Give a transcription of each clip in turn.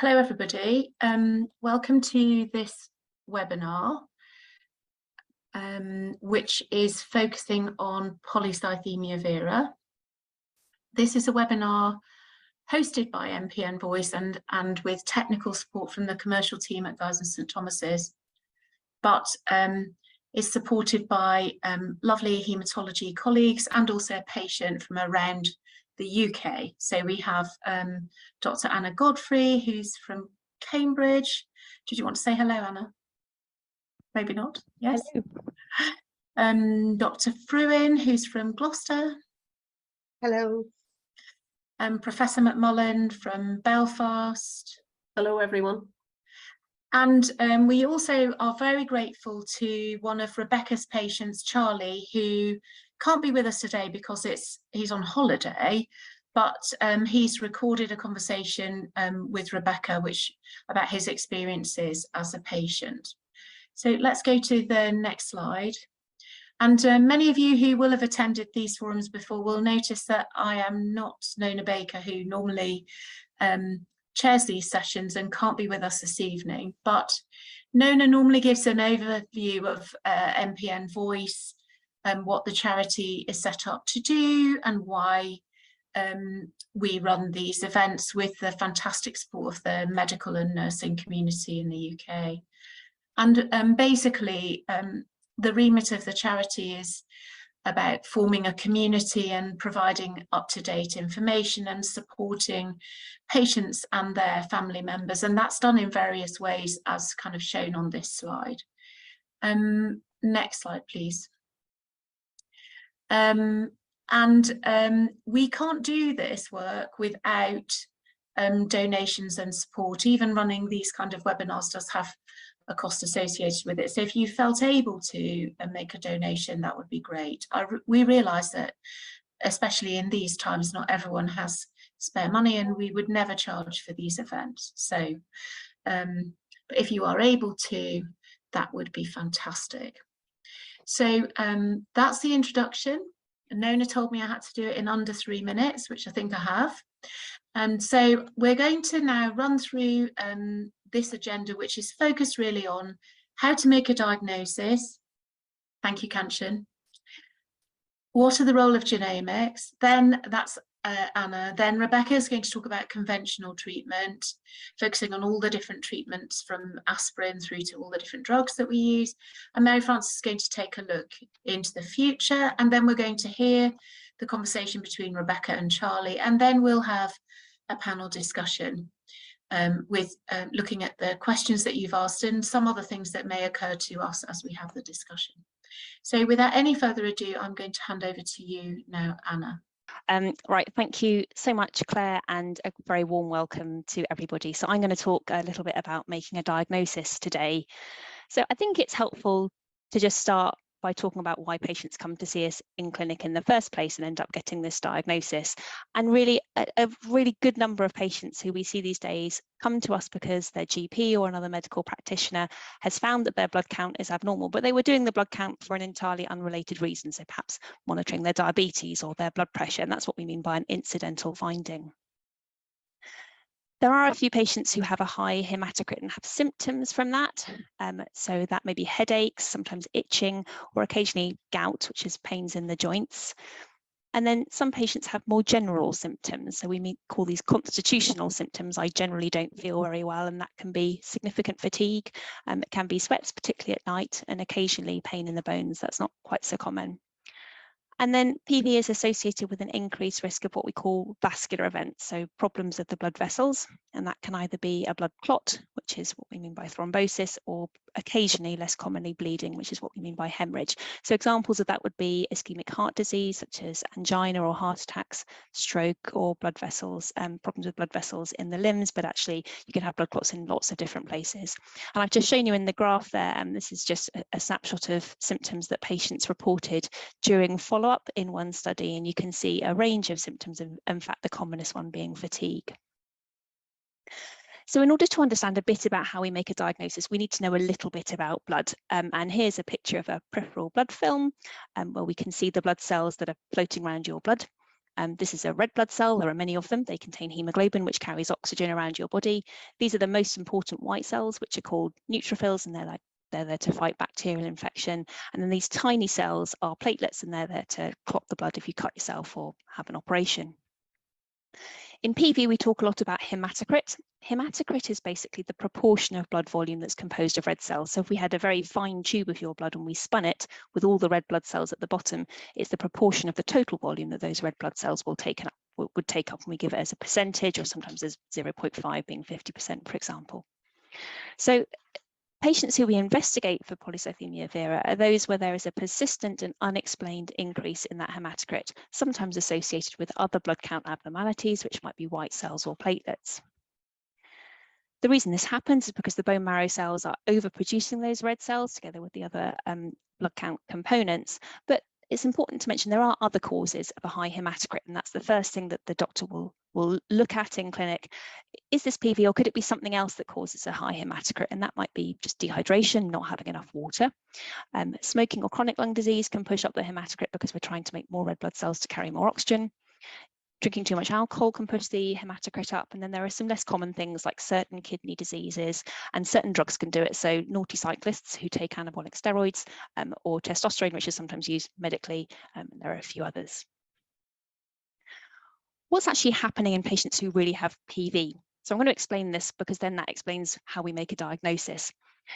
Hello everybody, welcome to this webinar which is focusing on Polycythemia Vera. This is a webinar hosted by MPN Voice and with technical support from the commercial team at Guy's and St Thomas's, but is supported by lovely haematology colleagues and also a patient from around the UK. So we have Dr. Anna Godfrey, who's from Cambridge. Did you want to say hello, Anna? Maybe not. Yes. Dr. Frewin, who's from Gloucester. Hello. Professor McMullin from Belfast. Hello, everyone. And we also are very grateful to one of Rebecca's patients, Charlie, who can't be with us today because he's on holiday, but he's recorded a conversation with Rebecca about his experiences as a patient. So let's go to the next slide. And many of you who will have attended these forums before will notice that I am not Nona Baker, who normally chairs these sessions and can't be with us this evening, but Nona normally gives an overview of MPN Voice and what the charity is set up to do and why we run these events with the fantastic support of the medical and nursing community in the UK. And basically the remit of the charity is about forming a community and providing up-to-date information and supporting patients and their family members, and that's done in various ways as kind of shown on this slide. Next slide, please. We can't do this work without donations and support. Even running these kind of webinars does have a cost associated with it. So if you felt able to make a donation, that would be great. We realise that, especially in these times, not everyone has spare money, and we would never charge for these events. So but if you are able to, that would be fantastic. So that's the introduction. Nona told me I had to do it in under 3 minutes, which I think I have. And so we're going to now run through this agenda, which is focused really on how to make a diagnosis. Thank you, Kanchan. What are the role of genomics? Then that's Anna. Then Rebecca is going to talk about conventional treatment, focusing on all the different treatments from aspirin through to all the different drugs that we use. And Mary Frances is going to take a look into the future. And then we're going to hear the conversation between Rebecca and Charlie. And then we'll have a panel discussion with looking at the questions that you've asked and some other things that may occur to us as we have the discussion. So without any further ado, I'm going to hand over to you now, Anna. Right, thank you so much, Claire, and a very warm welcome to everybody. So I'm going to talk a little bit about making a diagnosis today. So I think it's helpful to just start by talking about why patients come to see us in clinic in the first place and end up getting this diagnosis. And really, a really good number of patients who we see these days come to us because their GP or another medical practitioner has found that their blood count is abnormal, but they were doing the blood count for an entirely unrelated reason, so perhaps monitoring their diabetes or their blood pressure, and that's what we mean by an incidental finding. There are a few patients who have a high hematocrit and have symptoms from that. So that may be headaches, sometimes itching, or occasionally gout, which is pains in the joints. And then some patients have more general symptoms. So we call these constitutional symptoms. I generally don't feel very well, and that can be significant fatigue. It can be sweats, particularly at night, and occasionally pain in the bones. That's not quite so common. And then PV is associated with an increased risk of what we call vascular events, so problems of the blood vessels, and that can either be a blood clot, which is what we mean by thrombosis, or occasionally, less commonly, bleeding, which is what we mean by hemorrhage. So examples of that would be ischemic heart disease, such as angina or heart attacks, stroke, or blood vessels, problems with blood vessels in the limbs, but actually you can have blood clots in lots of different places. And I've just shown you in the graph there, and this is just a snapshot of symptoms that patients reported during follow-up in one study, and you can see a range of symptoms, and in fact the commonest one being fatigue. So in order to understand a bit about how we make a diagnosis, we need to know a little bit about blood. And here's a picture of a peripheral blood film where we can see the blood cells that are floating around your blood. This is a red blood cell. There are many of them. They contain hemoglobin, which carries oxygen around your body. These are the most important white cells, which are called neutrophils, and they're there to fight bacterial infection. And then these tiny cells are platelets, and they're there to clot the blood if you cut yourself or have an operation. In PV, we talk a lot about hematocrit. Hematocrit is basically the proportion of blood volume that's composed of red cells. So if we had a very fine tube of your blood and we spun it with all the red blood cells at the bottom, it's the proportion of the total volume that those red blood cells would take up, and we give it as a percentage, or sometimes as 0.5 being 50%, for example. So patients who we investigate for polycythemia vera are those where there is a persistent and unexplained increase in that hematocrit, sometimes associated with other blood count abnormalities, which might be white cells or platelets. The reason this happens is because the bone marrow cells are overproducing those red cells together with the other blood count components. But it's important to mention there are other causes of a high hematocrit, and that's the first thing that the doctor will look at in clinic. Is this PV, or could it be something else that causes a high hematocrit? And that might be just dehydration, not having enough water. Smoking or chronic lung disease can push up the hematocrit because we're trying to make more red blood cells to carry more oxygen. Drinking too much alcohol can push the hematocrit up, and then there are some less common things like certain kidney diseases, and certain drugs can do it. So naughty cyclists who take anabolic steroids, or testosterone, which is sometimes used medically, and there are a few others. What's actually happening in patients who really have PV? So I'm going to explain this because then that explains how we make a diagnosis.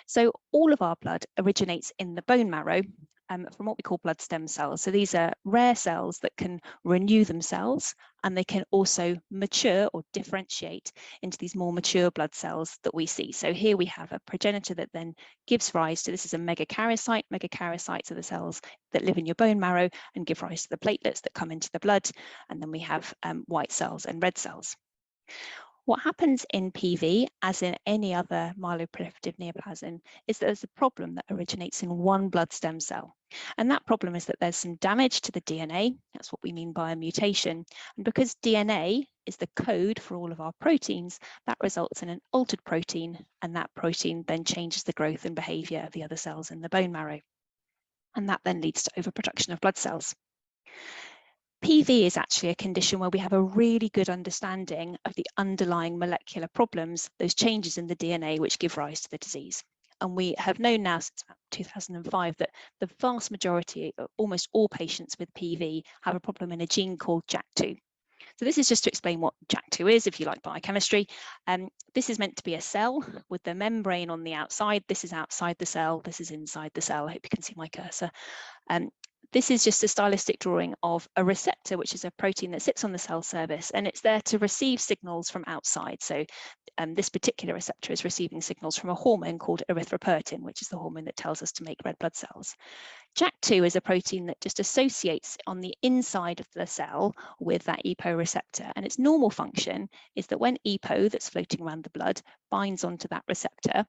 So all of our blood originates in the bone marrow from what we call blood stem cells. So these are rare cells that can renew themselves, and they can also mature or differentiate into these more mature blood cells that we see. So here we have a progenitor that then gives rise to, this is a megakaryocyte. Megakaryocytes are the cells that live in your bone marrow and give rise to the platelets that come into the blood. And then we have white cells and red cells. What happens in PV, as in any other myeloproliferative neoplasm, is that there's a problem that originates in one blood stem cell. And that problem is that there's some damage to the DNA. That's what we mean by a mutation. And because DNA is the code for all of our proteins, that results in an altered protein, and that protein then changes the growth and behavior of the other cells in the bone marrow. And that then leads to overproduction of blood cells. PV is actually a condition where we have a really good understanding of the underlying molecular problems, those changes in the DNA which give rise to the disease. And we have known now since about 2005 that the vast majority, almost all patients with PV, have a problem in a gene called JAK2. So this is just to explain what JAK2 is, if you like biochemistry. This is meant to be a cell with the membrane on the outside. This is outside the cell. This is inside the cell. I hope you can see my cursor. This is just a stylistic drawing of a receptor, which is a protein that sits on the cell surface, and it's there to receive signals from outside. So this particular receptor is receiving signals from a hormone called erythropoietin, which is the hormone that tells us to make red blood cells. JAK2 is a protein that just associates on the inside of the cell with that EPO receptor. And its normal function is that when EPO that's floating around the blood binds onto that receptor,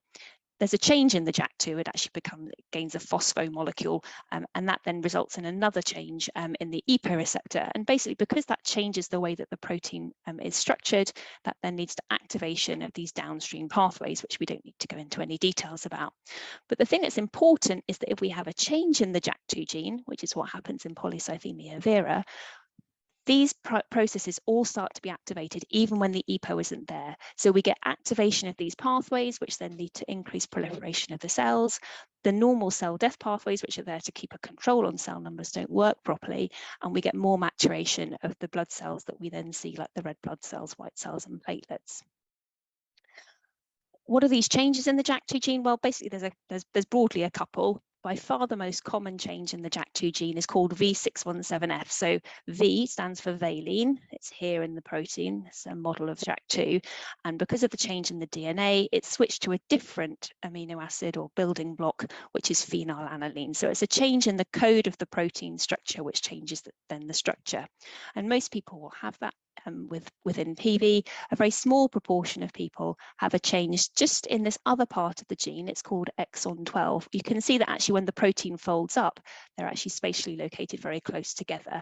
there's a change in the JAK2, it gains a phospho molecule, and that then results in another change in the EPO receptor. And basically, because that changes the way that the protein is structured, that then leads to activation of these downstream pathways, which we don't need to go into any details about. But the thing that's important is that if we have a change in the JAK2 gene, which is what happens in polycythemia vera, these processes all start to be activated even when the EPO isn't there. So we get activation of these pathways, which then lead to increased proliferation of the cells. The normal cell death pathways, which are there to keep a control on cell numbers, don't work properly, and we get more maturation of the blood cells that we then see, like the red blood cells, white cells, and platelets. What are these changes in the JAK2 gene? Well, basically, there's broadly a couple. By far the most common change in the JAK2 gene is called V617F. So V stands for valine. It's here in the protein. It's a model of JAK2. And because of the change in the DNA, it's switched to a different amino acid or building block, which is phenylalanine. So it's a change in the code of the protein structure, which changes then the structure. And most people will have that within PV. A very small proportion of people have a change just in this other part of the gene. It's called exon 12. You can see that actually when the protein folds up, they're actually spatially located very close together.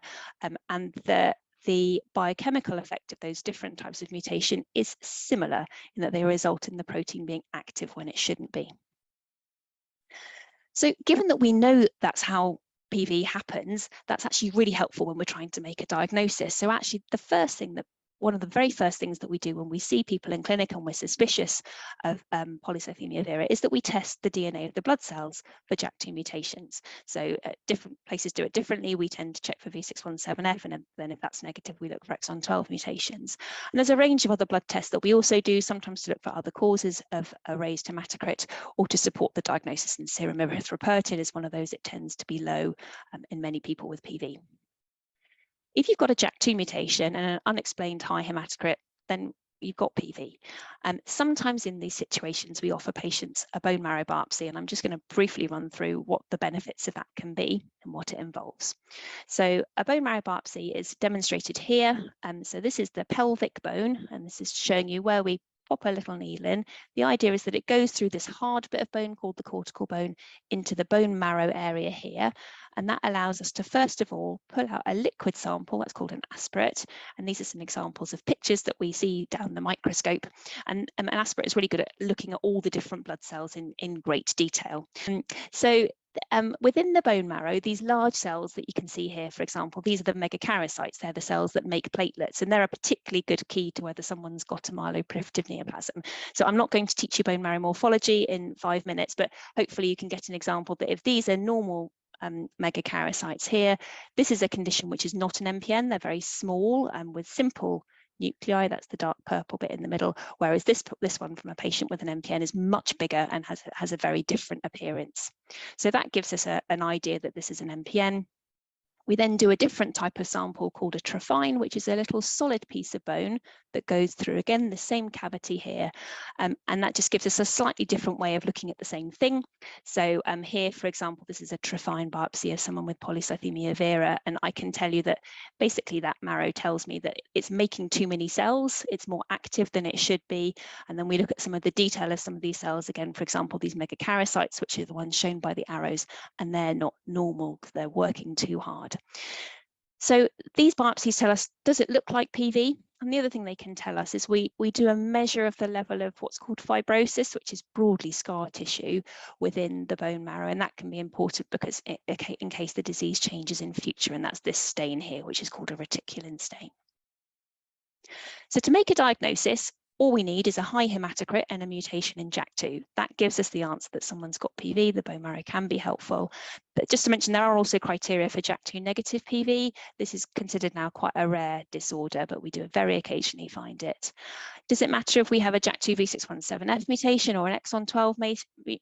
And the biochemical effect of those different types of mutation is similar in that they result in the protein being active when it shouldn't be. So given that we know that's how PV happens, that's actually really helpful when we're trying to make a diagnosis. So actually one of the very first things that we do when we see people in clinic and we're suspicious of Polycythaemia Vera is that we test the DNA of the blood cells for JAK2 mutations. So different places do it differently. We tend to check for V617F, and then if that's negative, we look for exon 12 mutations. And there's a range of other blood tests that we also do, sometimes to look for other causes of a raised hematocrit or to support the diagnosis. And serum erythropoietin is one of those. It tends to be low in many people with PV. If you've got a JAK2 mutation and an unexplained high hematocrit, then you've got PV. Sometimes in these situations, we offer patients a bone marrow biopsy, and I'm just going to briefly run through what the benefits of that can be and what it involves. So a bone marrow biopsy is demonstrated here. So this is the pelvic bone, and this is showing you where we pop a little needle in. The idea is that it goes through this hard bit of bone called the cortical bone into the bone marrow area here. And that allows us to, first of all, pull out a liquid sample, that's called an aspirate. And these are some examples of pictures that we see down the microscope. And an aspirate is really good at looking at all the different blood cells in great detail. Within the bone marrow, these large cells that you can see here, for example, these are the megakaryocytes. They're the cells that make platelets, and they're a particularly good key to whether someone's got a myeloproliferative neoplasm. So I'm not going to teach you bone marrow morphology in 5 minutes, but hopefully you can get an example that if these are normal megakaryocytes here, this is a condition which is not an MPN. They're very small and with simple nuclei, that's the dark purple bit in the middle, whereas this one from a patient with an MPN is much bigger and has a very different appearance. So that gives us an idea that this is an MPN. We then do a different type of sample called a trophine, which is a little solid piece of bone that goes through, again, the same cavity here. And that just gives us a slightly different way of looking at the same thing. So here, for example, this is a trophine biopsy of someone with Polycythemia vera. And I can tell you that basically that marrow tells me that it's making too many cells. It's more active than it should be. And then we look at some of the detail of some of these cells. Again, for example, these megakaryocytes, which are the ones shown by the arrows, and they're not normal because they're working too hard. So these biopsies tell us, does it look like PV? And the other thing they can tell us is we do a measure of the level of what's called fibrosis, which is broadly scar tissue within the bone marrow. And that can be important because in case the disease changes in future, and that's this stain here, which is called a reticulin stain. So to make a diagnosis, all we need is a high hematocrit and a mutation in JAK2. That gives us the answer that someone's got PV. The bone marrow can be helpful. But just to mention, there are also criteria for JAK2 negative PV. This is considered now quite a rare disorder, but we do very occasionally find it. Does it matter if we have a JAK2 V617F mutation or an exon 12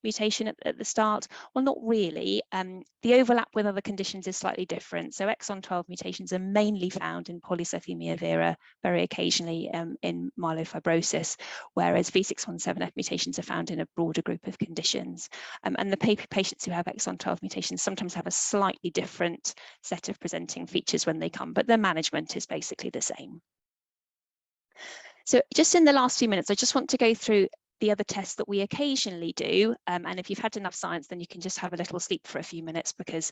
mutation at the start? Well, not really. The overlap with other conditions is slightly different. So exon 12 mutations are mainly found in Polycythemia vera, very occasionally in myelofibrosis, whereas V617F mutations are found in a broader group of conditions. And the patients who have exon 12 mutations sometimes have a slightly different set of presenting features when they come, but their management is basically the same. So just in the last few minutes, I just want to go through the other tests that we occasionally do. And if you've had enough science, then you can just have a little sleep for a few minutes, because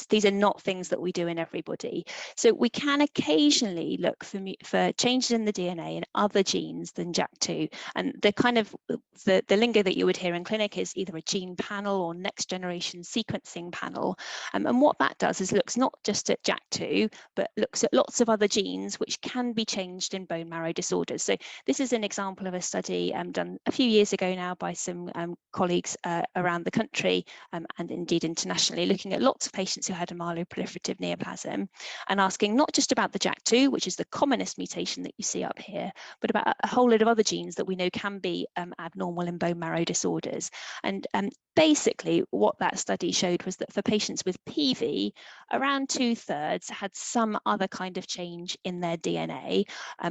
these are not things that we do in everybody. So we can occasionally look for changes in the DNA in other genes than JAK2. And the lingo that you would hear in clinic is either a gene panel or next generation sequencing panel. And what that does is looks not just at JAK2, but looks at lots of other genes which can be changed in bone marrow disorders. So this is an example of a study done a few years ago now by some colleagues around the country and indeed internationally, looking at lots of patients who had a myeloproliferative neoplasm and asking not just about the JAK2, which is the commonest mutation that you see up here, but about a whole load of other genes that we know can be abnormal in bone marrow disorders. And basically what that study showed was that for patients with PV, around 2/3 had some other kind of change in their DNA,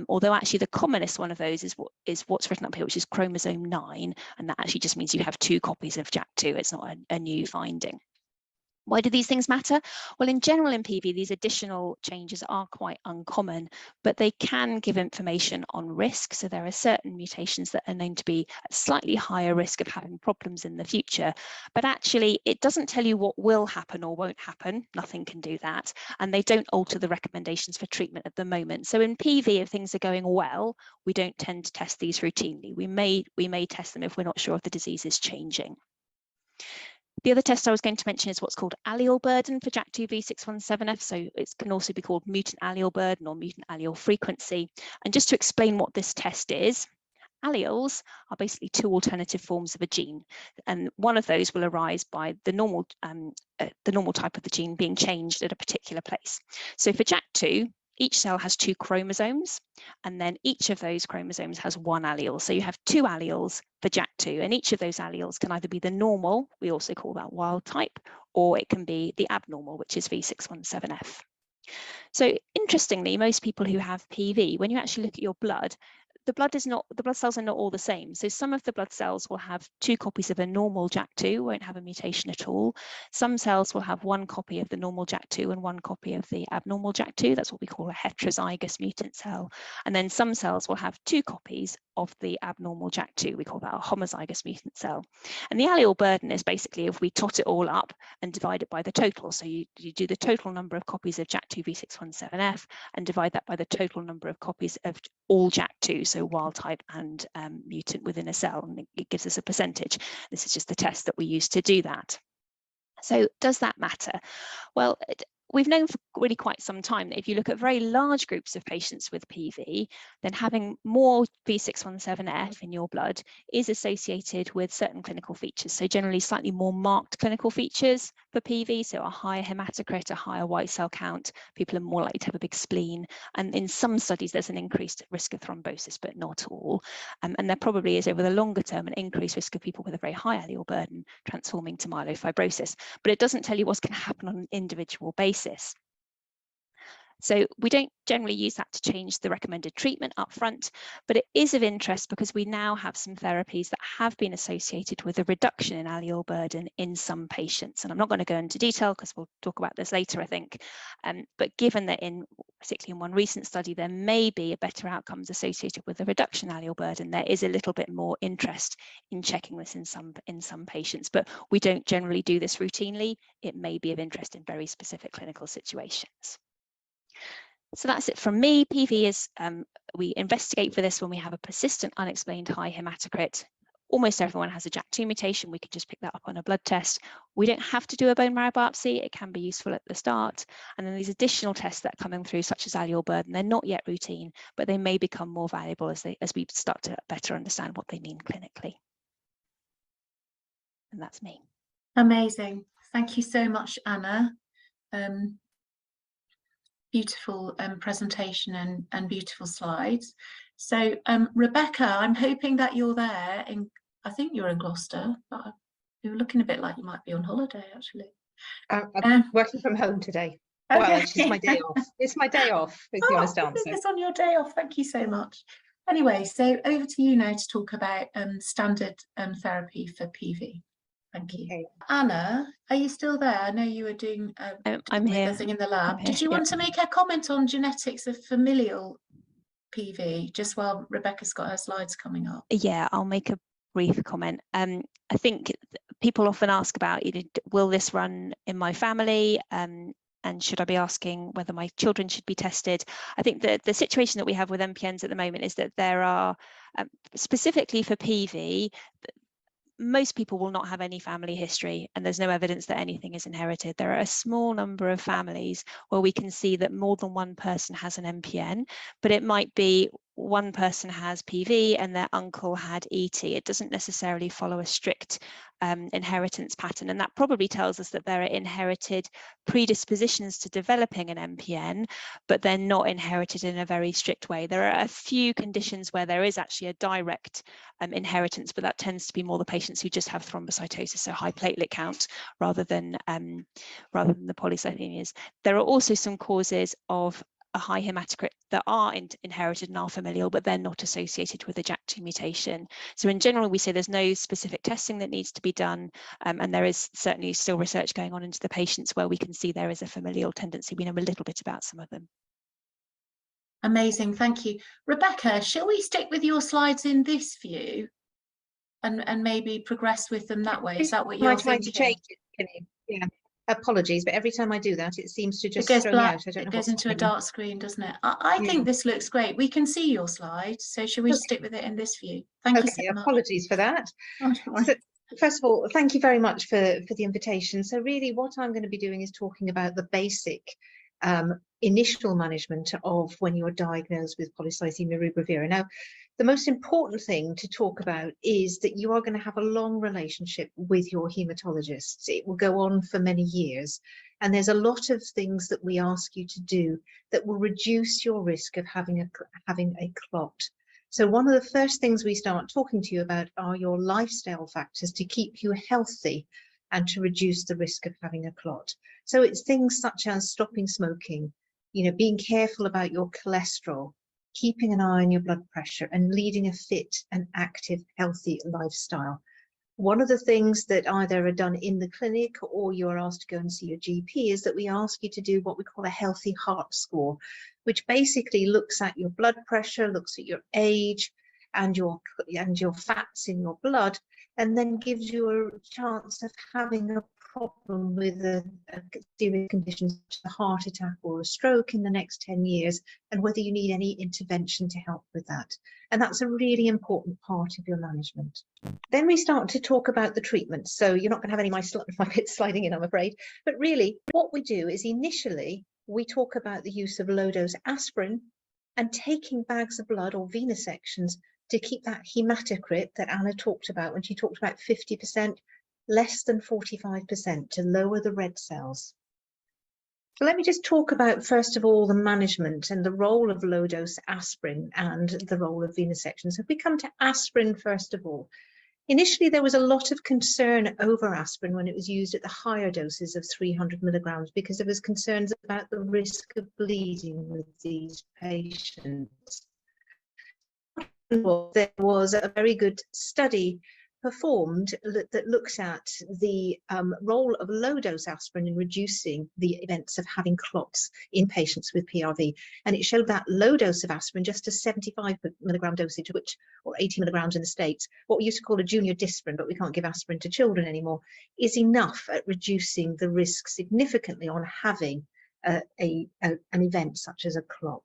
although actually the commonest one of those is what's written up here, which is chromosome 9, and that actually just means you have 2 copies of JAK2. It's not a new finding. Why do these things matter? Well, in general in PV, these additional changes are quite uncommon, but they can give information on risk. So there are certain mutations that are known to be at slightly higher risk of having problems in the future, but actually it doesn't tell you what will happen or won't happen. Nothing can do that. And they don't alter the recommendations for treatment at the moment. So in PV, if things are going well, we don't tend to test these routinely. We may test them if we're not sure if the disease is changing. The other test I was going to mention is what's called allele burden for JAK2 V617F. So it can also be called mutant allele burden or mutant allele frequency. And just to explain what this test is, alleles are basically two alternative forms of a gene, and one of those will arise by the normal type of the gene being changed at a particular place. So for JAK2, each cell has 2 chromosomes, and then each of those chromosomes has 1 allele. So you have 2 alleles for JAK2, and each of those alleles can either be the normal, we also call that wild type, or it can be the abnormal, which is V617F. So interestingly, most people who have PV, when you actually look at your blood, the blood cells are not all the same. So some of the blood cells will have 2 copies of a normal JAK2, won't have a mutation at all. Some cells will have 1 copy of the normal JAK2 and 1 copy of the abnormal JAK2. That's what we call a heterozygous mutant cell. And then some cells will have 2 copies of the abnormal JAK2. We call that a homozygous mutant cell. And the allele burden is basically if we tot it all up and divide it by the total. So you do the total number of copies of JAK2 V617F and divide that by the total number of copies of all JAK2, so wild type and mutant within a cell, and it gives us a percentage. This is just the test that we use to do that. So does that matter? Well, we've known for really quite some time that if you look at very large groups of patients with PV, then having more V617F in your blood is associated with certain clinical features. So generally slightly more marked clinical features for PV, so a higher hematocrit, a higher white cell count, people are more likely to have a big spleen. And in some studies, there's an increased risk of thrombosis, but not all. And there probably is over the longer term an increased risk of people with a very high allele burden transforming to myelofibrosis. But it doesn't tell you what's going to happen on an individual basis. So we don't generally use that to change the recommended treatment up front, but it is of interest because we now have some therapies that have been associated with a reduction in allele burden in some patients. And I'm not going to go into detail because we'll talk about this later, I think. But given that particularly in one recent study, there may be a better outcomes associated with a reduction in allele burden, there is a little bit more interest in checking this in some patients, but we don't generally do this routinely. It may be of interest in very specific clinical situations. So that's it from me. PV is, we investigate for this when we have a persistent unexplained high hematocrit. Almost everyone has a JAK2 mutation. We can just pick that up on a blood test. We don't have to do a bone marrow biopsy. It can be useful at the start. And then these additional tests that are coming through, such as allele burden, they're not yet routine, but they may become more valuable as we start to better understand what they mean clinically. And that's me. Amazing. Thank you so much, Anna. Beautiful presentation and beautiful slides. So Rebecca, I'm hoping that you're there. I think you're in Gloucester, but you're looking a bit like you might be on holiday actually. I'm working from home today. Okay. Well, it's just my day off. It's my day off, is the honest answer. It's on your day off. Thank you so much. Anyway, so over to you now to talk about standard therapy for PV. Thank you. Okay. Anna, are you still there? I know you were doing I'm here. Thing in the lab. Did you want to make a comment on genetics of familial PV just while Rebecca's got her slides coming up? Yeah, I'll make a brief comment. I think people often ask about, will this run in my family? And should I be asking whether my children should be tested? I think that the situation that we have with MPNs at the moment is that there are, specifically for PV, most people will not have any family history, and there's no evidence that anything is inherited. There are a small number of families where we can see that more than one person has an MPN, but it might be one person has PV and their uncle had ET. It doesn't necessarily follow a strict inheritance pattern, and that probably tells us that there are inherited predispositions to developing an MPN, but they're not inherited in a very strict way. There are a few conditions where there is actually a direct inheritance, but that tends to be more the patients who just have thrombocytosis, so high platelet count, rather than the polycythemias. There are also some causes of a high hematocrit that are inherited and are familial, but they're not associated with a JAK2 mutation. So in general, we say there's no specific testing that needs to be done, and there is certainly still research going on into the patients where we can see there is a familial tendency. We know a little bit about some of them. Amazing, thank you. Rebecca, shall we stick with your slides in this view and maybe progress with them that way? Is that what you're thinking? To change it, yeah. Apologies, but every time I do that, it seems to just throw me out. I don't know. It goes into a dark screen, doesn't it? I think this looks great. We can see your slide, so should we stick with it in this view? Thank you so much. Apologies for that. Oh, First of all, thank you very much for the invitation. So really what I'm going to be doing is talking about the basic initial management of when you're diagnosed with Polycythemia Vera. Now, the most important thing to talk about is that you are going to have a long relationship with your haematologists. It will go on for many years. And there's a lot of things that we ask you to do that will reduce your risk of having a clot. So one of the first things we start talking to you about are your lifestyle factors to keep you healthy and to reduce the risk of having a clot. So it's things such as stopping smoking, being careful about your cholesterol, keeping an eye on your blood pressure, and leading a fit and active, healthy lifestyle. One of the things that either are done in the clinic or you're asked to go and see your GP is that we ask you to do what we call a healthy heart score, which basically looks at your blood pressure, looks at your age and your fats in your blood, and then gives you a chance of having a problem with a serious condition such as a heart attack or a stroke in the next 10 years, and whether you need any intervention to help with that. And that's a really important part of your management. Then we start to talk about the treatment. So you're not going to have any of my bits sliding in, I'm afraid. But really, what we do is initially we talk about the use of low-dose aspirin and taking bags of blood or venesections to keep that hematocrit that Anna talked about when she talked about 50%, less than 45%, to lower the red cells. So let me just talk about, first of all, the management and the role of low-dose aspirin and the role of venesection. So if we come to aspirin, first of all, initially there was a lot of concern over aspirin when it was used at the higher doses of 300 milligrams because there was concerns about the risk of bleeding with these patients. There was a very good study performed that looks at the role of low-dose aspirin in reducing the events of having clots in patients with PRV. And it showed that low dose of aspirin, just a 75 milligram dosage, or 80 milligrams in the States, what we used to call a junior dispirin, but we can't give aspirin to children anymore, is enough at reducing the risk significantly on having an event such as a clot.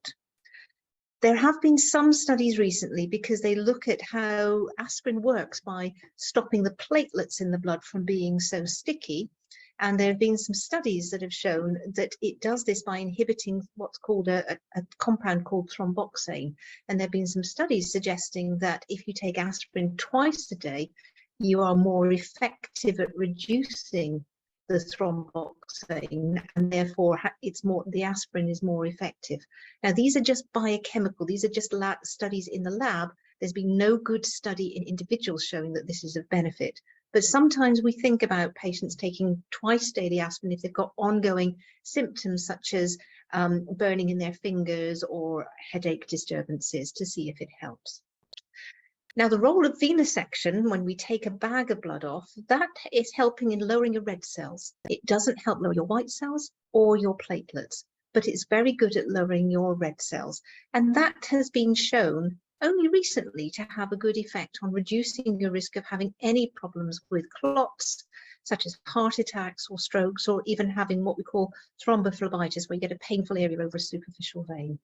There have been some studies recently because they look at how aspirin works by stopping the platelets in the blood from being so sticky. And there have been some studies that have shown that it does this by inhibiting what's called a compound called thromboxane. And there have been some studies suggesting that if you take aspirin twice a day, you are more effective at reducing the thromboxane, and therefore the aspirin is more effective. Now, these are just biochemical, these are just studies in the lab. There's been no good study in individuals showing that this is of benefit. But sometimes we think about patients taking twice daily aspirin if they've got ongoing symptoms such as burning in their fingers or headache disturbances, to see if it helps. Now, the role of venesection, when we take a bag of blood off, that is helping in lowering your red cells. It doesn't help lower your white cells or your platelets, but it's very good at lowering your red cells. And that has been shown only recently to have a good effect on reducing your risk of having any problems with clots, such as heart attacks or strokes, or even having what we call thrombophlebitis, where you get a painful area over a superficial vein.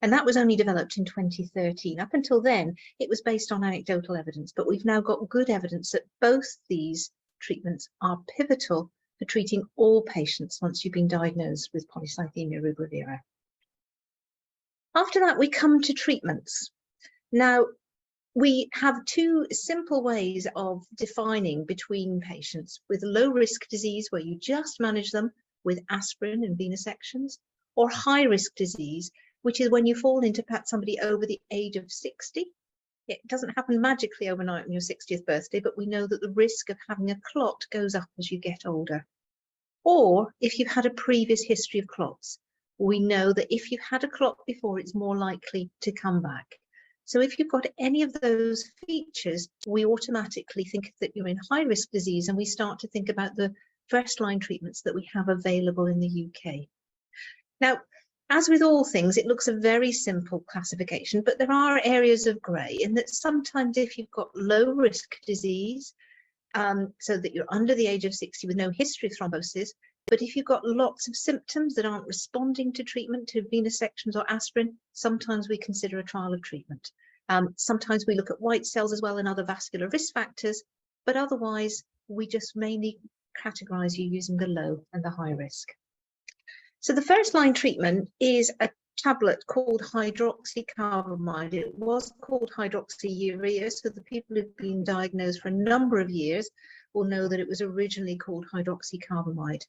And that was only developed in 2013. Up until then, it was based on anecdotal evidence, but we've now got good evidence that both these treatments are pivotal for treating all patients once you've been diagnosed with Polycythemia Vera. After that, we come to treatments. Now, we have two simple ways of defining between patients with low-risk disease, where you just manage them with aspirin and venesections, or high-risk disease, which is when you fall into perhaps somebody over the age of 60. It doesn't happen magically overnight on your 60th birthday, but we know that the risk of having a clot goes up as you get older. Or if you've had a previous history of clots, we know that if you've had a clot before, it's more likely to come back. So if you've got any of those features, we automatically think that you're in high-risk disease, and we start to think about the first-line treatments that we have available in the UK. Now, as with all things, it looks a very simple classification, but there are areas of grey in that sometimes if you've got low-risk disease, so that you're under the age of 60 with no history of thrombosis, but if you've got lots of symptoms that aren't responding to treatment, to venesections or aspirin, sometimes we consider a trial of treatment. Sometimes we look at white cells as well and other vascular risk factors, but otherwise we just mainly categorize you using the low and the high risk. So the first line treatment is a tablet called hydroxycarbamide. It was called hydroxyurea, so the people who've been diagnosed for a number of years will know that it was originally called hydroxycarbamide.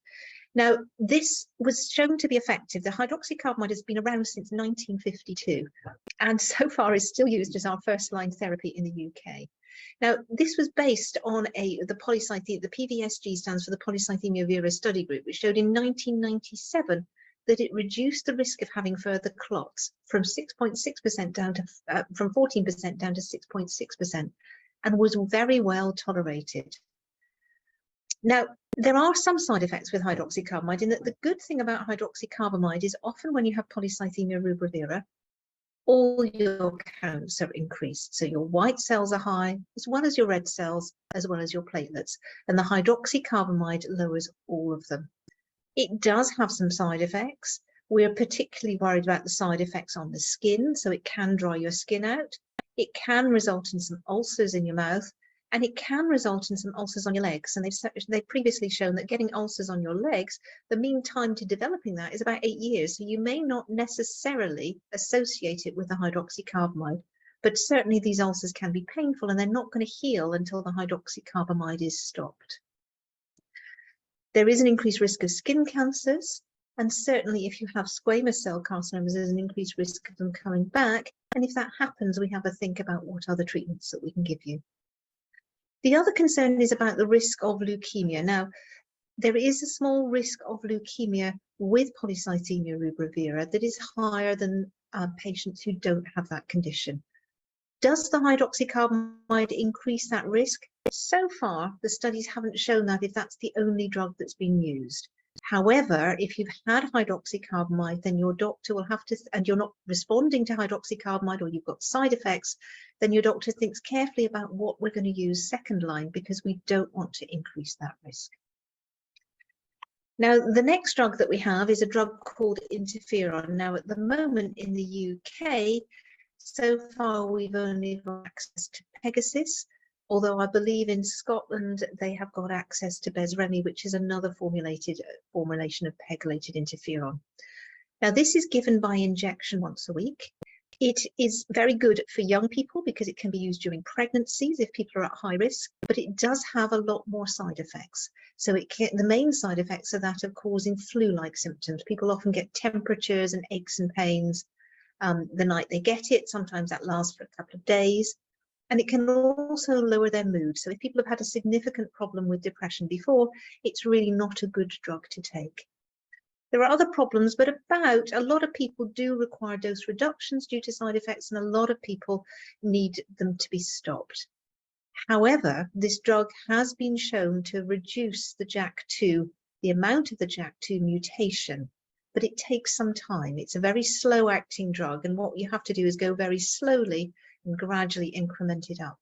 Now, this was shown to be effective. The hydroxycarbamide has been around since 1952, and so far is still used as our first-line therapy in the UK. Now, this was based on the PVSG stands for the Polycythaemia Vera study group, which showed in 1997 that it reduced the risk of having further clots from 6.6% down to from 14% down to 6.6%, and was very well tolerated. Now, there are some side effects with hydroxycarbamide, in that the good thing about hydroxycarbamide is often when you have polycythemia vera, all your counts are increased. So your white cells are high, as well as your red cells, as well as your platelets. And the hydroxycarbamide lowers all of them. It does have some side effects. We're particularly worried about the side effects on the skin. So it can dry your skin out. It can result in some ulcers in your mouth. And it can result in some ulcers on your legs. And they've previously shown that getting ulcers on your legs, the mean time to developing that is about 8 years. So you may not necessarily associate it with the hydroxycarbamide, but certainly these ulcers can be painful and they're not going to heal until the hydroxycarbamide is stopped. There is an increased risk of skin cancers. And certainly if you have squamous cell carcinomas, there's an increased risk of them coming back. And if that happens, we have a think about what other treatments that we can give you. The other concern is about the risk of leukemia. Now, there is a small risk of leukemia with polycythemia vera that is higher than patients who don't have that condition. Does the hydroxycarbamide increase that risk? So far, the studies haven't shown that if that's the only drug that's been used. However, if you've had hydroxycarbamide, then your doctor will have to, and you're not responding to hydroxycarbamide, or you've got side effects, then your doctor thinks carefully about what we're going to use second line, because we don't want to increase that risk. Now, the next drug that we have is a drug called interferon. Now, at the moment in the UK, so far we've only got access to Pegasus, although I believe in Scotland they have got access to Besremi, which is another formulation of pegylated interferon. Now, this is given by injection once a week. It is very good for young people because it can be used during pregnancies if people are at high risk, but it does have a lot more side effects. So the main side effects are that of causing flu-like symptoms. People often get temperatures and aches and pains the night they get it. Sometimes that lasts for a couple of days. And it can also lower their mood. So if people have had a significant problem with depression before, it's really not a good drug to take. There are other problems, but a lot of people do require dose reductions due to side effects, and a lot of people need them to be stopped. However, this drug has been shown to reduce the JAK2, the amount of the JAK2 mutation, but it takes some time. It's a very slow acting drug, and what you have to do is go very slowly and gradually increment it up.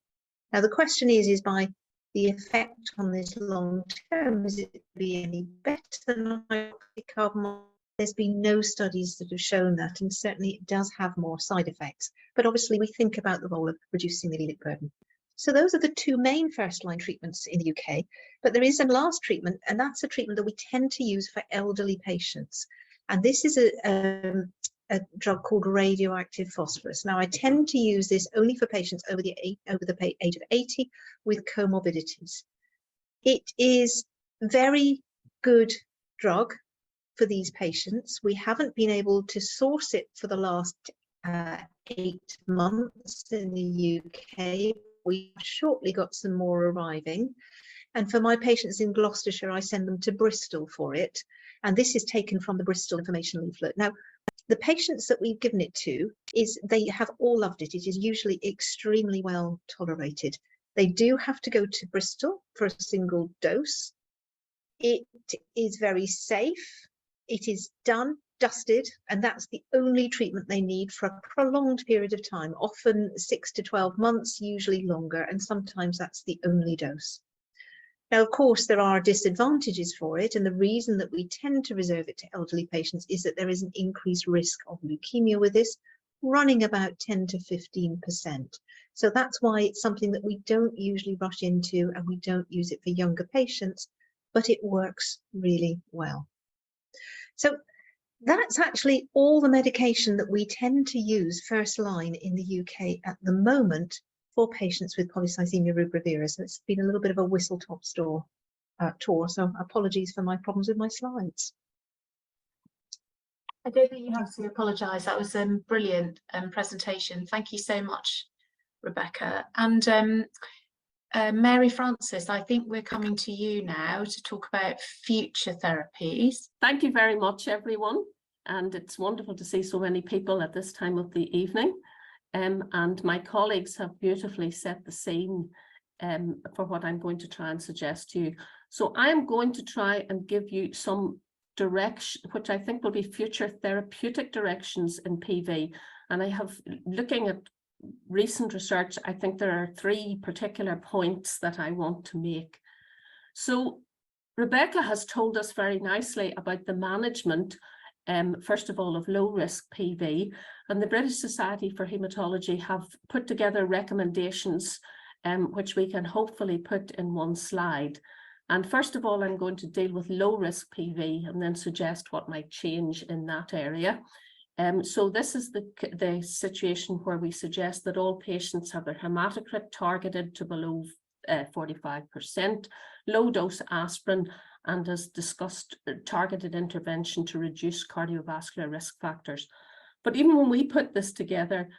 Now, the question is by the effect on this long term, is it be any better than hydroxycarbamide? There's been no studies that have shown that, and certainly it does have more side effects. But obviously we think about the role of reducing the allelic burden. So those are the two main first-line treatments in the UK, but there is a last treatment, and that's a treatment that we tend to use for elderly patients. And this is a drug called radioactive phosphorus. Now, I tend to use this only for patients over the age of 80 with comorbidities. It is a very good drug for these patients. We haven't been able to source it for the last 8 months in the UK. We've shortly got some more arriving. And for my patients in Gloucestershire, I send them to Bristol for it. And this is taken from the Bristol information leaflet. Now, the patients that we've given it to, they have all loved it. It is usually extremely well tolerated. They do have to go to Bristol for a single dose. It is very safe. It is done, dusted, and that's the only treatment they need for a prolonged period of time, often 6 to 12 months, usually longer, and sometimes that's the only dose. Now, of course, there are disadvantages for it, and the reason that we tend to reserve it to elderly patients is that there is an increased risk of leukemia with this. running about 10 to 15%. So that's why it's something that we don't usually rush into, and we don't use it for younger patients, but it works really well. So that's actually all the medication that we tend to use first line in the UK at the moment for patients with Polycythemia Vera. So it's been a little bit of a whistle-top tour, so apologies for my problems with my slides. I don't think you have to apologise. That was a brilliant presentation. Thank you so much, Rebecca. And Mary Frances, I think we're coming to you now to talk about future therapies. Thank you very much, everyone. And it's wonderful to see so many people at this time of the evening. And my colleagues have beautifully set the scene for what I'm going to try and suggest to you. So I'm going to try and give you some direction, which I think will be future therapeutic directions in PV. And I have, looking at recent research, I think there are 3 particular points that I want to make. So Rebecca has told us very nicely about the management, first of all, of low-risk PV, and the British Society for Haematology have put together recommendations which we can hopefully put in one slide. And first of all, I'm going to deal with low-risk PV and then suggest what might change in that area. So this is the situation where we suggest that all patients have their hematocrit targeted to below 45%, low-dose aspirin, and as discussed, targeted intervention to reduce cardiovascular risk factors. But even when we put this together,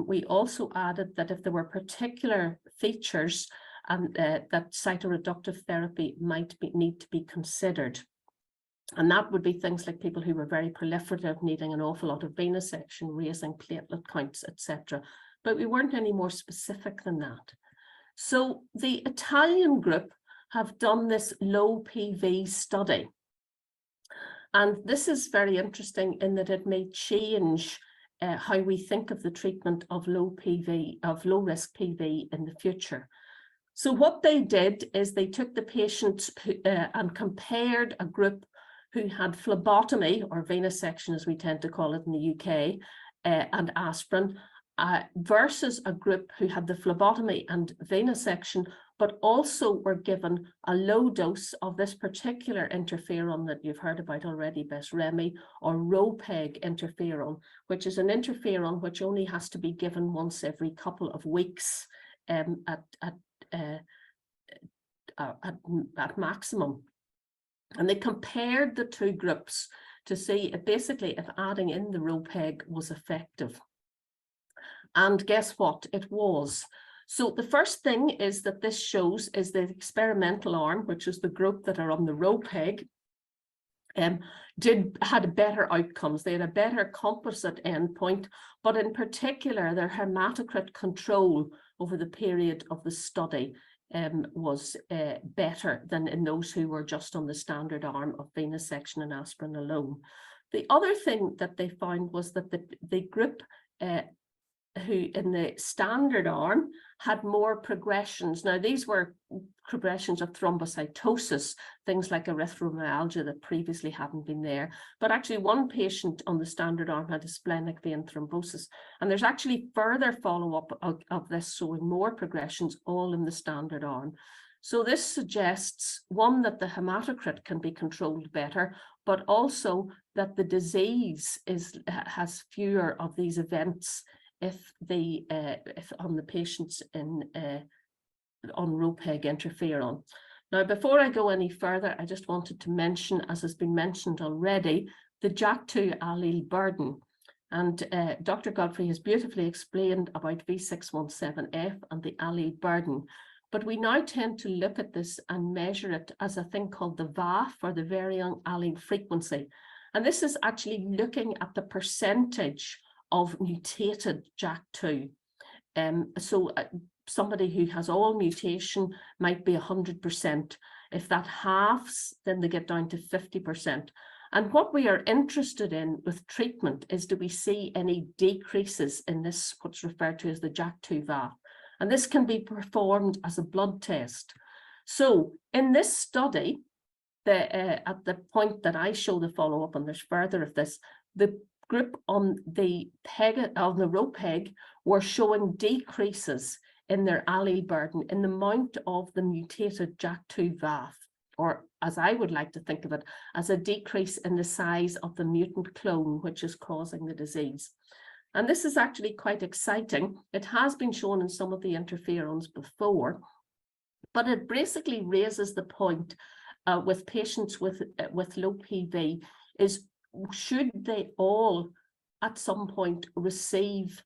we also added that if there were particular features that cytoreductive therapy might need to be considered. And that would be things like people who were very proliferative, needing an awful lot of venesection, raising platelet counts, etc. But we weren't any more specific than that. So the Italian group have done this low PV study. And this is very interesting in that it may change how we think of the treatment of low risk PV in the future. So what they did is they took the patients and compared a group who had phlebotomy, or venesection as we tend to call it in the UK, and aspirin, versus a group who had the phlebotomy and venesection, but also were given a low dose of this particular interferon that you've heard about already, Besremi, or Ropeg interferon, which is an interferon which only has to be given once every couple of weeks at maximum. And they compared the 2 groups to see if basically if adding in the Ropeg was effective. And guess what? It was. So the first thing is that this shows is the experimental arm, which is the group that are on the Ropeg, had better outcomes. They had a better composite endpoint, but in particular their hematocrit control over the period of the study was better than in those who were just on the standard arm of venesection and aspirin alone. The other thing that they found was that the group who in the standard arm had more progressions. Now, these were progressions of thrombocytosis, things like erythromyalgia that previously hadn't been there. But actually one patient on the standard arm had a splenic vein thrombosis. And there's actually further follow-up of this showing more progressions all in the standard arm. So this suggests, one, that the hematocrit can be controlled better, but also that the disease has fewer of these events if on the patients on Ropeg interferon. Now, before I go any further, I just wanted to mention, as has been mentioned already, the JAK2 allele burden. And Dr. Godfrey has beautifully explained about V617F and the allele burden. But we now tend to look at this and measure it as a thing called the VAF, or the varying allele frequency. And this is actually looking at the percentage of mutated JAK2. So somebody who has all mutation might be 100%. If that halves, then they get down to 50%. And what we are interested in with treatment is, do we see any decreases in this, what's referred to as the JAK2 VAF? And this can be performed as a blood test. So in this study, at the point that I show the follow-up, and there's further of this, the group on the row peg were showing decreases in their allele burden in the amount of the mutated JAK2 VAF, or as I would like to think of it, as a decrease in the size of the mutant clone which is causing the disease. And this is actually quite exciting. It has been shown in some of the interferons before, but it basically raises the point with patients with low PV is, should they all at some point receive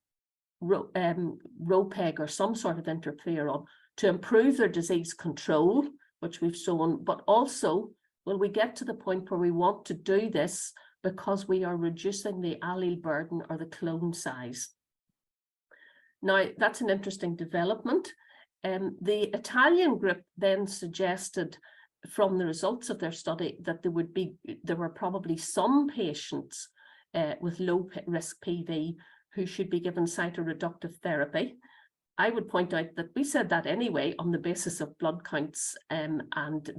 ROPEG or some sort of interferon to improve their disease control, which we've shown, but also will we get to the point where we want to do this because we are reducing the allele burden or the clone size. Now, that's an interesting development. The Italian group then suggested from the results of their study that there were probably some patients with low risk PV who should be given cytoreductive therapy. I would point out that we said that anyway on the basis of blood counts and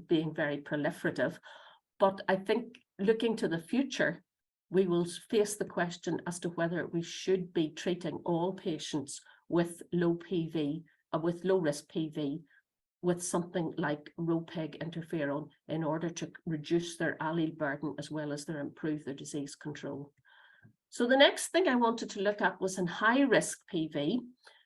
being very proliferative. But I think looking to the future, we will face the question as to whether we should be treating all patients with low PV, with low risk PV, with something like ROPEG interferon in order to reduce their allele burden as well as improve their disease control. So the next thing I wanted to look at was in high risk PV.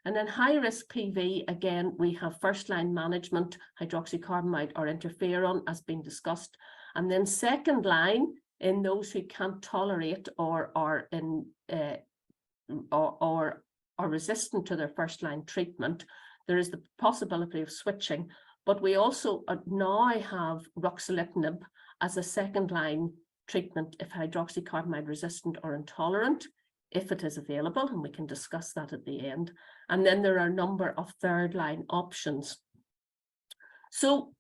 And in high risk PV, again, we have first line management, hydroxycarbamide or interferon as been discussed. And then second line in those who can't tolerate or are resistant to their first line treatment, there is the possibility of switching. But we also now have ruxolitinib as a second line treatment if hydroxycarbamide resistant or intolerant, if it is available, and we can discuss that at the end. And then there are a number of third line options. So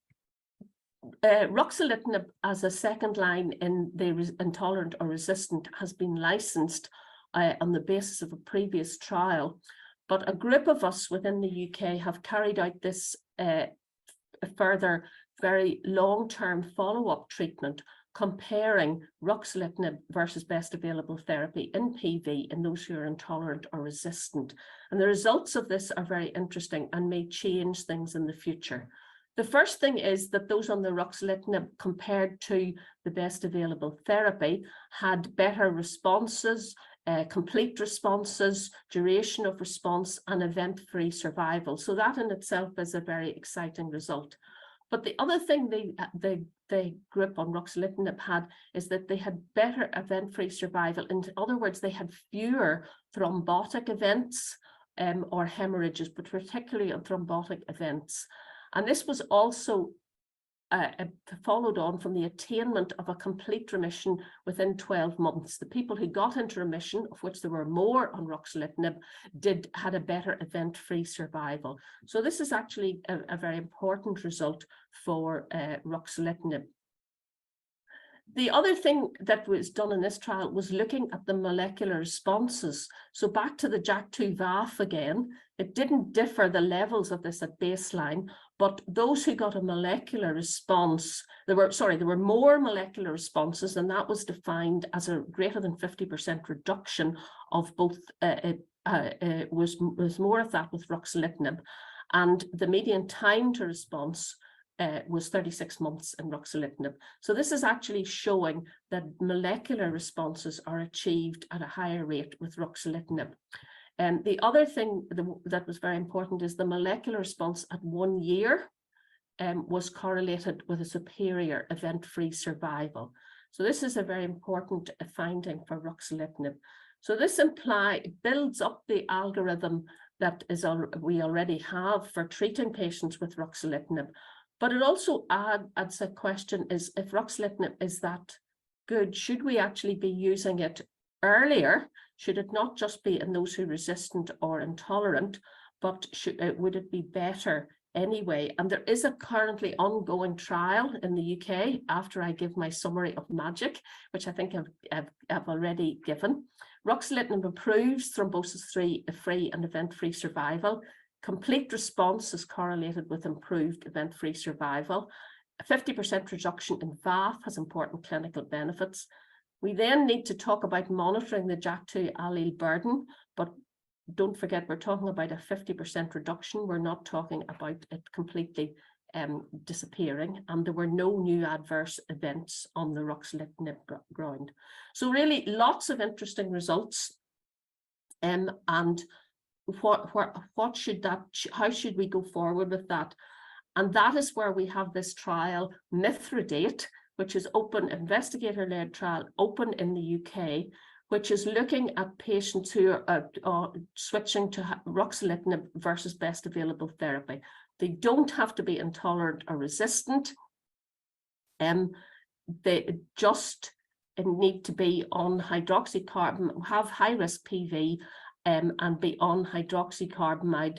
ruxolitinib as a second line in the intolerant or resistant has been licensed on the basis of a previous trial. But a group of us within the UK have carried out this further very long-term follow-up treatment comparing ruxolitinib versus best available therapy in PV in those who are intolerant or resistant. And the results of this are very interesting and may change things in the future. The first thing is that those on the ruxolitinib compared to the best available therapy had better responses, complete responses, duration of response, and event-free survival. So that in itself is a very exciting result. But the other thing the group on ruxolitinib had is that they had better event-free survival. In other words, they had fewer thrombotic events or hemorrhages, but particularly on thrombotic events. And this was also followed on from the attainment of a complete remission within 12 months. The people who got into remission, of which there were more on ruxolitinib, had a better event-free survival. So this is actually a very important result for ruxolitinib. The other thing that was done in this trial was looking at the molecular responses. So back to the JAK2 VAF again, it didn't differ the levels of this at baseline, but those who got a molecular response, there were more molecular responses, and that was defined as a greater than 50% reduction of both, was more of that with ruxolitinib. And the median time to response was 36 months in ruxolitinib. So this is actually showing that molecular responses are achieved at a higher rate with ruxolitinib. And the other thing that was very important is the molecular response at 1 year was correlated with a superior event-free survival. So this is a very important finding for ruxolitinib. So this builds up the algorithm that we already have for treating patients with ruxolitinib. But it also adds a question is, if ruxolitinib is that good, should we actually be using it earlier? Should it not just be in those who are resistant or intolerant, but would it be better anyway? And there is a currently ongoing trial in the UK after I give my summary of MAGIC, which I think I've already given. Ruxolitinib improves thrombosis-free and event-free survival. Complete response is correlated with improved event-free survival. A 50% reduction in VAF has important clinical benefits. We then need to talk about monitoring the JAK2 allele burden, but don't forget we're talking about a 50% reduction. We're not talking about it completely disappearing, and there were no new adverse events on the ruxolitinib ground. So really lots of interesting results, and what should that, how should we go forward with that? And that is where we have this trial Mithridate, which is open, investigator-led trial, open in the UK, which is looking at patients who are switching to ruxolitinib versus best available therapy. They don't have to be intolerant or resistant. They just need to be on hydroxycarbamide, have high-risk PV, and be on hydroxycarbamide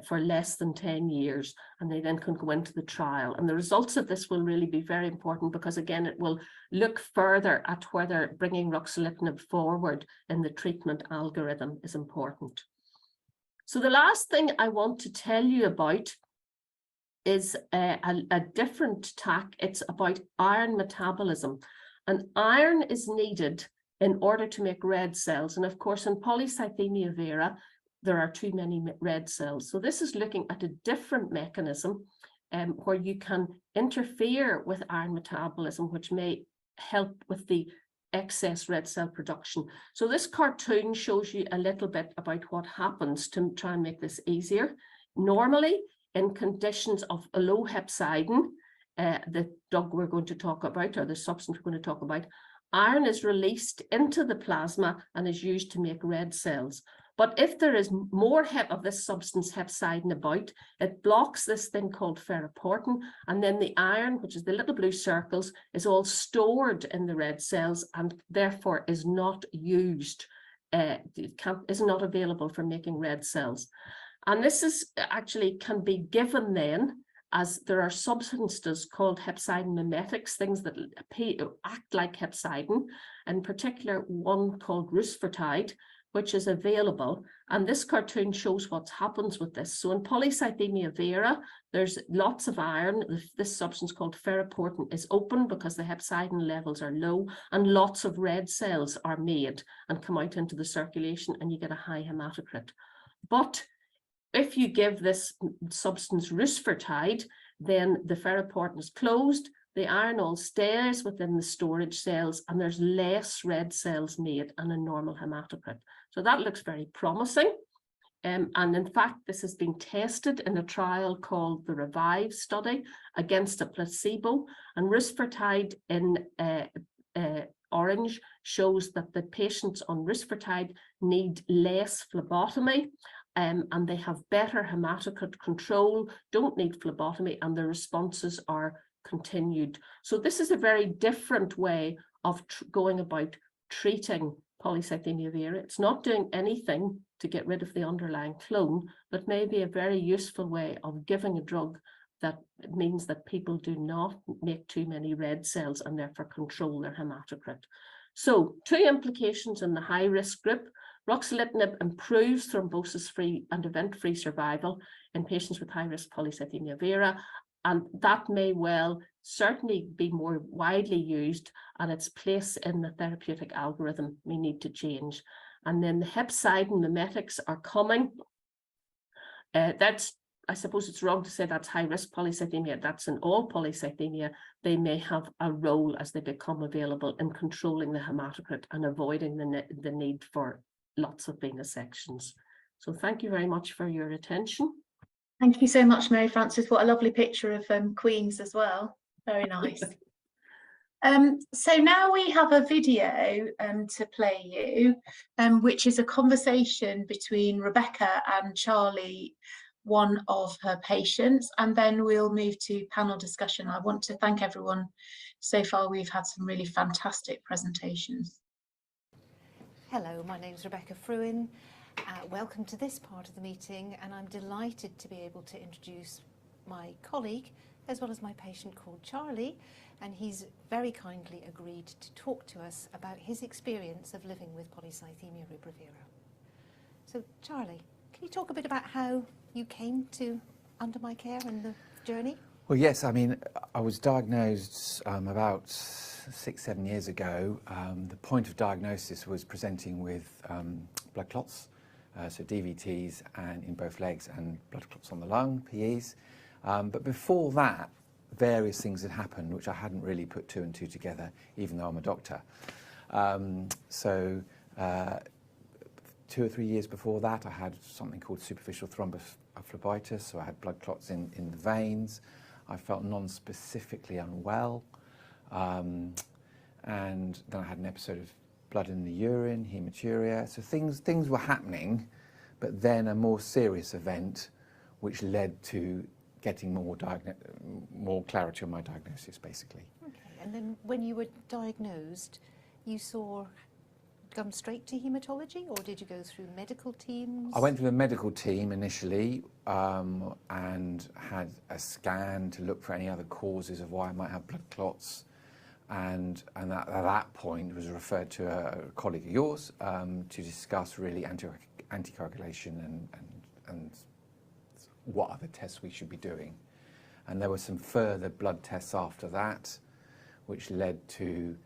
for less than 10 years, and they then can go into the trial. And the results of this will really be very important, because again, it will look further at whether bringing ruxolitinib forward in the treatment algorithm is important. So the last thing I want to tell you about is a different tack. It's about iron metabolism, and iron is needed in order to make red cells. And of course, in Polycythemia Vera, there are too many red cells. So this is looking at a different mechanism where you can interfere with iron metabolism, which may help with the excess red cell production. So this cartoon shows you a little bit about what happens to try and make this easier. Normally, in conditions of a low hepcidin, the drug we're going to talk about, or the substance we're going to talk about, iron is released into the plasma and is used to make red cells. But if there is more of this substance hepcidin about, it blocks this thing called ferroportin, and then the iron, which is the little blue circles, is all stored in the red cells and therefore is not used, is not available for making red cells. And this is actually can be given then, as there are substances called hepcidin mimetics, things that act like hepcidin, in particular one called rusfertide, which is available. And this cartoon shows what happens with this. So in Polycythemia Vera, there's lots of iron. This substance called ferroportin is open because the hepcidin levels are low, and lots of red cells are made and come out into the circulation, and you get a high hematocrit. But if you give this substance rusfertide, then the ferroportin is closed, the iron all stays within the storage cells, and there's less red cells made and a normal hematocrit. So that looks very promising. And in fact, this has been tested in a trial called the REVIVE study against a placebo, and rusfertide in orange shows that the patients on rusfertide need less phlebotomy, and they have better hematocrit control, don't need phlebotomy, and the responses are continued. So this is a very different way of going about treating Polycythemia Vera. It's not doing anything to get rid of the underlying clone, but maybe a very useful way of giving a drug that means that people do not make too many red cells and therefore control their hematocrit. So 2 implications in the high-risk group. Ruxolitinib improves thrombosis-free and event-free survival in patients with high-risk Polycythemia Vera, and that may well certainly be more widely used, and its place in the therapeutic algorithm may need to change. And then the hepcidin mimetics are coming. I suppose it's wrong to say that's high-risk polycythemia. That's in all polycythemia. They may have a role as they become available in controlling the hematocrit and avoiding the need for lots of venesections. So thank you very much for your attention. Thank you so much, Mary Frances. What a lovely picture of Queens as well. Very nice. So now we have a video to play you, which is a conversation between Rebecca and Charlie, one of her patients, and then we'll move to panel discussion. I want to thank everyone so far. We've had some really fantastic presentations. Hello, my name's Rebecca Frewin. Welcome to this part of the meeting, and I'm delighted to be able to introduce my colleague as well as my patient called Charlie, and he's very kindly agreed to talk to us about his experience of living with Polycythemia Vera. So Charlie, can you talk a bit about how you came to under my care and the journey? Well, yes, I mean, I was diagnosed about 6-7 years ago. The point of diagnosis was presenting with blood clots, so DVTs and in both legs and blood clots on the lung, PEs. But before that, various things had happened which I hadn't really put 2 and 2 together, even though I'm a doctor. 2 or 3 years before that, I had something called superficial thrombophlebitis, so I had blood clots in the veins. I felt non-specifically unwell, and then I had an episode of blood in the urine, hematuria. So things were happening, but then a more serious event, which led to getting more clarity on my diagnosis, basically. Okay, and then when you were diagnosed, you come straight to haematology, or did you go through medical teams? I went through the medical team initially and had a scan to look for any other causes of why I might have blood clots, and at that point was referred to a colleague of yours to discuss really anticoagulation and what other tests we should be doing. And there were some further blood tests after that, which led to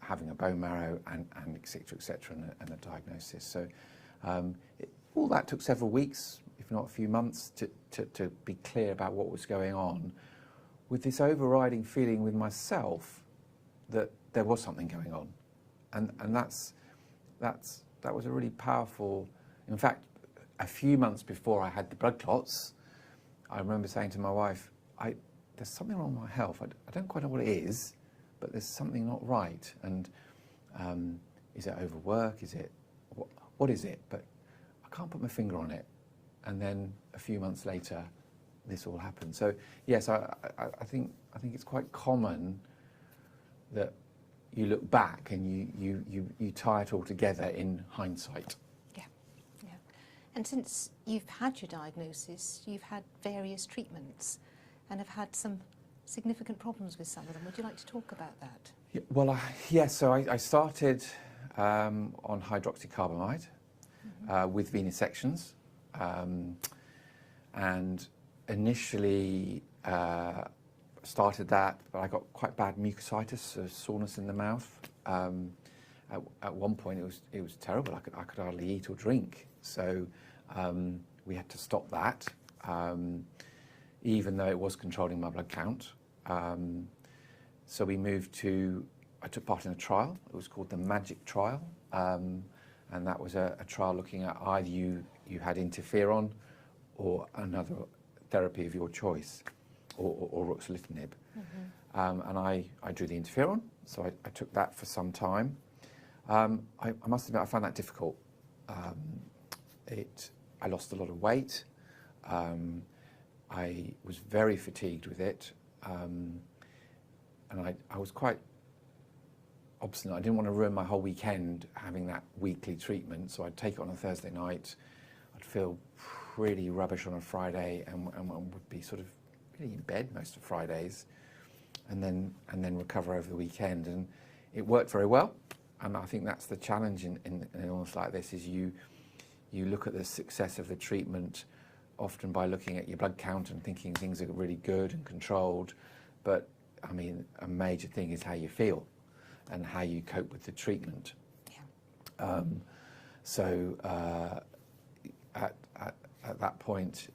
having a bone marrow and et cetera, and a diagnosis. So all that took several weeks, if not a few months, to be clear about what was going on, with this overriding feeling with myself that there was something going on. And that was a really powerful. In fact, a few months before I had the blood clots, I remember saying to my wife, there's something wrong with my health. I don't quite know what it is, but there's something not right. And is it overwork? Is it, what is it? But I can't put my finger on it. And then a few months later, this all happened. So yes, I think it's quite common that you look back and you tie it all together in hindsight. Yeah. And since you've had your diagnosis, you've had various treatments and have had some significant problems with some of them. Would you like to talk about that? Yeah, well, yes. So I started on hydroxycarbamide with venesections, and initially started that, but I got quite bad mucositis, so soreness in the mouth. At one point, it was terrible. I could hardly eat or drink. So we had to stop that, even though it was controlling my blood count. So we moved to. I took part in a trial. It was called the MAGIC trial, and that was a trial looking at either you had interferon or another therapy of your choice, or Ruxolitinib. And I drew the interferon, so I took that for some time. I must admit I found that difficult. I lost a lot of weight. I was very fatigued with it, and I was quite obstinate. I didn't want to ruin my whole weekend having that weekly treatment, so I'd take it on a Thursday night. I'd feel pretty rubbish on a Friday, and would be sort of really in bed most of Fridays, and then recover over the weekend. And it worked very well. And I think that's the challenge in an illness like this, is you look at the success of the treatment often by looking at your blood count and thinking things are really good and controlled. But I mean, a major thing is how you feel and how you cope with the treatment. Yeah. At that point,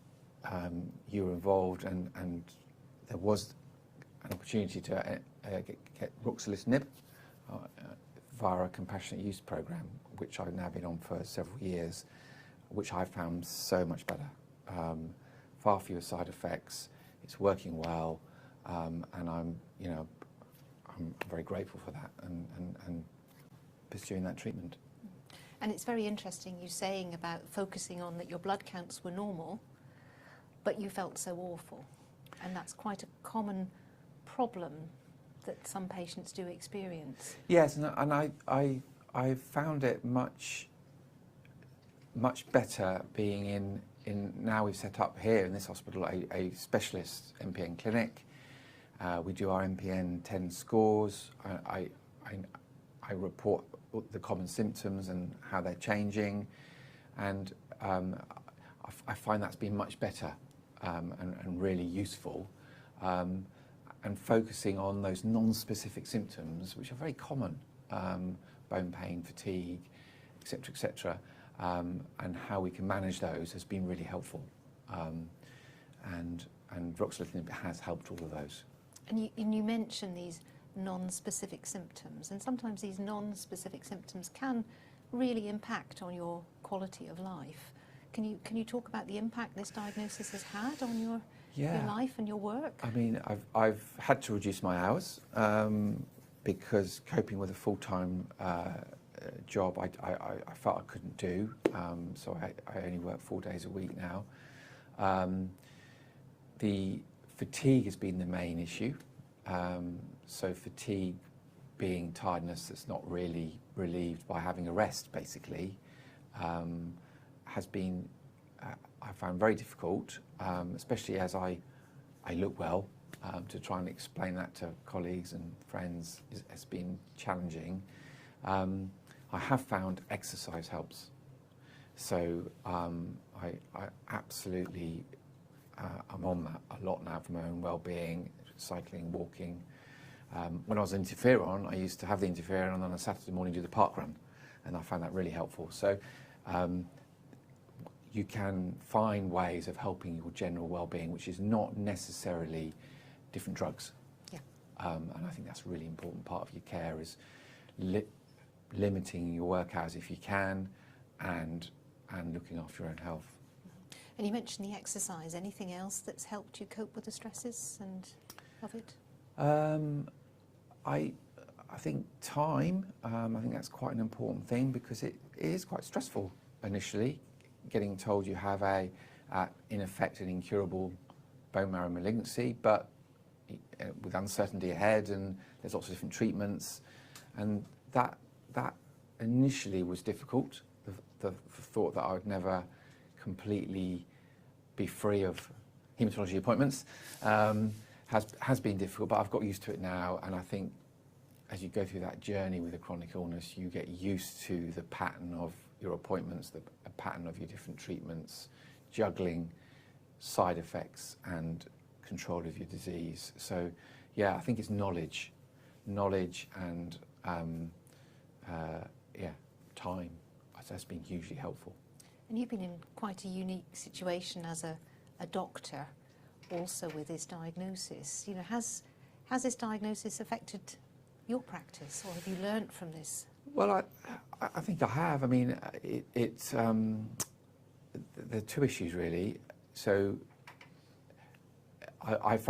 you were involved, and there was an opportunity to get Ruxolitinib via a compassionate use program, which I've now been on for several years, which I found so much better, far fewer side effects. It's working well, and I'm very grateful for that and pursuing that treatment. And it's very interesting you saying about focusing on that your blood counts were normal, but you felt so awful. And that's quite a common problem that some patients do experience. Yes, and I found it much better being in now we've set up here in this hospital a specialist MPN clinic. We do our MPN 10 scores. I report the common symptoms and how they're changing, and I find that's been much better and really useful. and focusing on those non-specific symptoms, which are very common, bone pain, fatigue, etc., and how we can manage those has been really helpful. And Ruxolitinib has helped all of those. And you mentioned these non-specific symptoms, and sometimes these non-specific symptoms can really impact on your quality of life. Can you talk about the impact this diagnosis has had on your life and your work? I mean, I've had to reduce my hours because coping with a full-time job I felt I couldn't do, so I only work 4 days a week now. The fatigue has been the main issue. So fatigue being tiredness that's not really relieved by having a rest, basically, has been, I found very difficult, especially as I look well. To try and explain that to colleagues and friends has been challenging. I have found exercise helps. So I absolutely, I'm on that a lot now for my own well-being, cycling, walking. When I was in interferon, I used to have the interferon and on a Saturday morning do the park run, and I found that really helpful. So you can find ways of helping your general well-being, which is not necessarily different drugs. Yeah. And I think that's a really important part of your care is limiting your work hours if you can, and looking after your own health. And you mentioned the exercise. Anything else that's helped you cope with the stresses of it? I think time. I think that's quite an important thing because it is quite stressful initially, getting told you have in effect an incurable bone marrow malignancy, but with uncertainty ahead, and there's lots of different treatments, and that initially was difficult. The thought that I would never completely be free of haematology appointments has been difficult, but I've got used to it now, and I think as you go through that journey with a chronic illness, you get used to the pattern of your appointments, the pattern of your different treatments, juggling side effects and control of your disease. So yeah, I think it's knowledge and time has been hugely helpful. And you've been in quite a unique situation as a doctor also with this diagnosis. You know, has this diagnosis affected your practice, or have you learnt from this? Well, I think I have. I mean, there are two issues really. So I've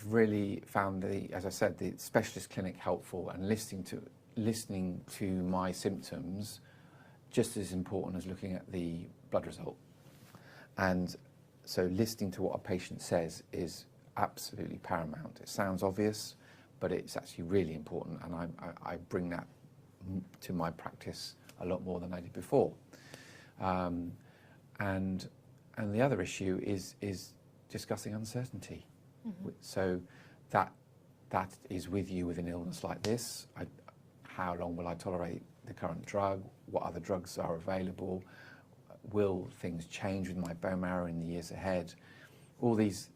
really found as I said, the specialist clinic helpful, and listening to my symptoms just as important as looking at the blood result. And so listening to what a patient says is absolutely paramount. It sounds obvious, but it's actually really important, and I bring that to my practice a lot more than I did before. And the other issue is discussing uncertainty. Mm-hmm. So that is with you with an illness like this. How long will I tolerate the current drug? What other drugs are available? Will things change with my bone marrow in the years ahead? All these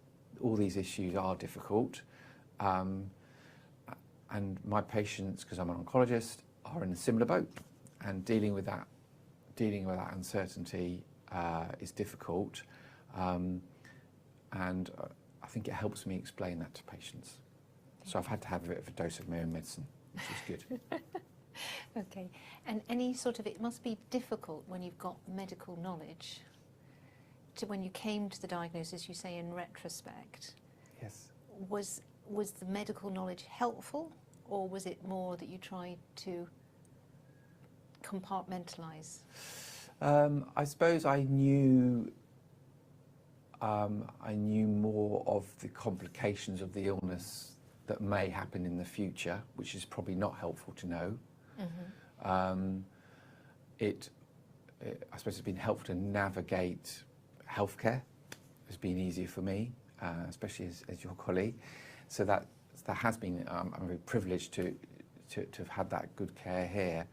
issues are difficult, and my patients, because I'm an oncologist, are in a similar boat, and dealing with that uncertainty is difficult, and I think it helps me explain that to patients. So I've had to have a bit of a dose of my own medicine, which is good. Okay, and any sort of, it must be difficult when you've got medical knowledge, when you came to the diagnosis, you say in retrospect. Yes. Was the medical knowledge helpful, or was it more that you tried to compartmentalise? I suppose I knew more of the complications of the illness that may happen in the future, which is probably not helpful to know. Mm-hmm. I suppose it's been helpful to navigate healthcare. It's been easier for me, especially as your colleague. So that has been. I'm very privileged to have had that good care here.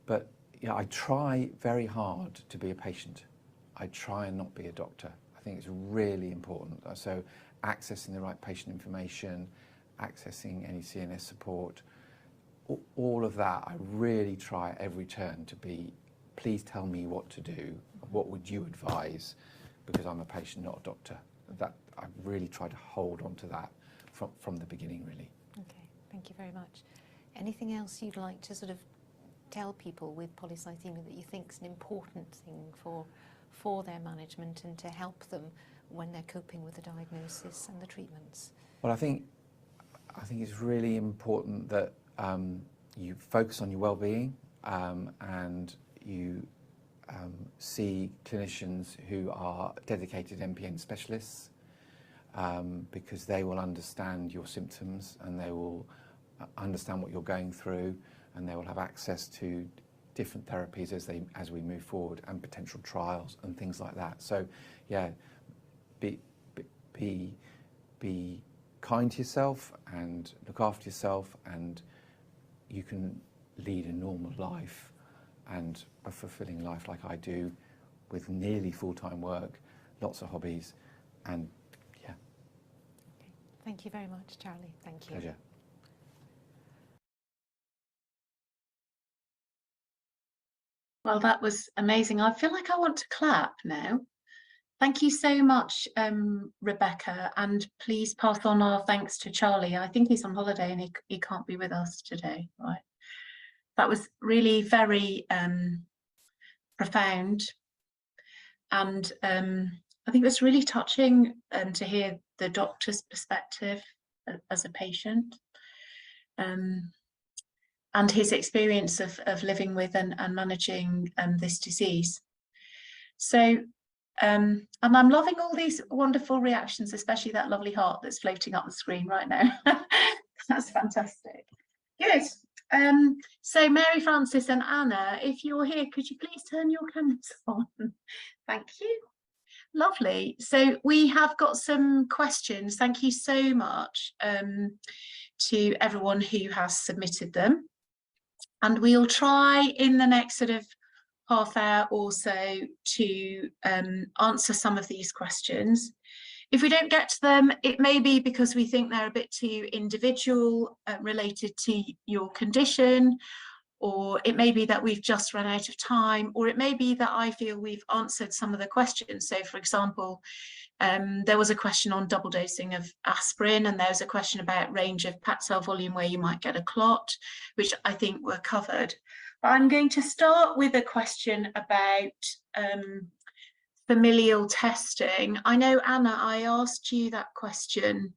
But yeah, I try very hard to be a patient. I try and not be a doctor. I I think it's really important. So accessing the right patient information, accessing any CNS support, all of that, I really try at every turn to be, please tell me what to do. What would you advise? Because I'm a patient, not a doctor. That I really try to hold on to that from the beginning, really. Okay, thank you very much. Anything else you'd like to sort of tell people with polycythemia that you think is an important thing for their management and to help them when they're coping with the diagnosis and the treatments? Well, I think it's really important that you focus on your well-being and you see clinicians who are dedicated MPN specialists because they will understand your symptoms and they will understand what you're going through, and they will have access to different therapies as we move forward and potential trials and things like that. So yeah, be kind to yourself and look after yourself, and you can lead a normal life and a fulfilling life like I do, with nearly full-time work, lots of hobbies, and yeah. Okay. Thank you very much, Charlie. Thank you. Pleasure. Well, that was amazing. I feel like I want to clap now. Thank you so much, Rebecca, and please pass on our thanks to Charlie. I think he's on holiday and he can't be with us today, right? That was really very profound, and I think it was really touching to hear the doctor's perspective as a patient, and his experience of living with and managing this disease. So, and I'm loving all these wonderful reactions, especially that lovely heart that's floating up the screen right now. That's fantastic. Good. So Mary Frances and Anna, if you're here, could you please turn your cameras on? Thank you. Lovely. So we have got some questions. Thank you so much to everyone who has submitted them. And we'll try in the next sort of half hour or so to answer some of these questions. If we don't get to them, it may be because we think they're a bit too individual, related to your condition, or it may be that we've just run out of time, or it may be that I feel we've answered some of the questions. So for example, there was a question on double dosing of aspirin, and there was a question about range of PAT cell volume where you might get a clot, which I think were covered. But I'm going to start with a question about familial testing. I know, Anna, I asked you that question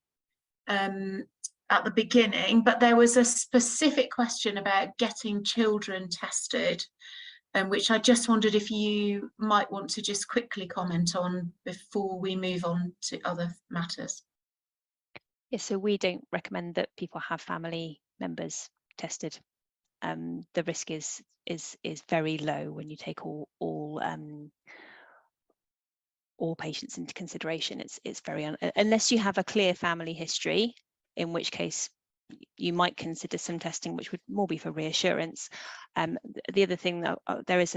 at the beginning, but there was a specific question about getting children tested, which I just wondered if you might want to just quickly comment on before we move on to other matters. Yes, so we don't recommend that people have family members tested. The risk is very low when you take all patients into consideration. It's very unless you have a clear family history, in which case you might consider some testing, which would more be for reassurance. The other thing, that there is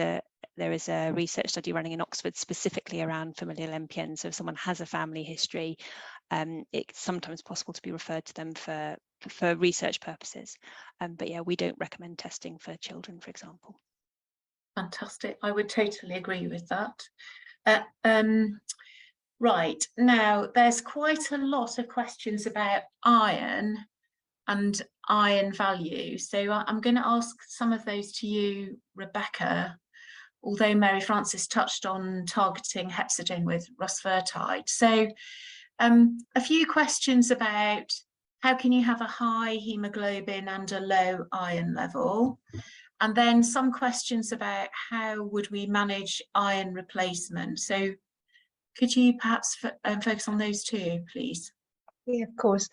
a research study running in Oxford specifically around familial MPN. So if someone has a family history, it's sometimes possible to be referred to them for research purposes. But yeah, we don't recommend testing for children, for example. Fantastic. I would totally agree with that. Right, now there's quite a lot of questions about iron and iron value. So I'm going to ask some of those to you, Rebecca, although Mary Frances touched on targeting hepcidin with rusfertide. So a few questions about how can you have a high hemoglobin and a low iron level? And then some questions about how would we manage iron replacement? So could you perhaps focus on those two, please? Yeah, of course.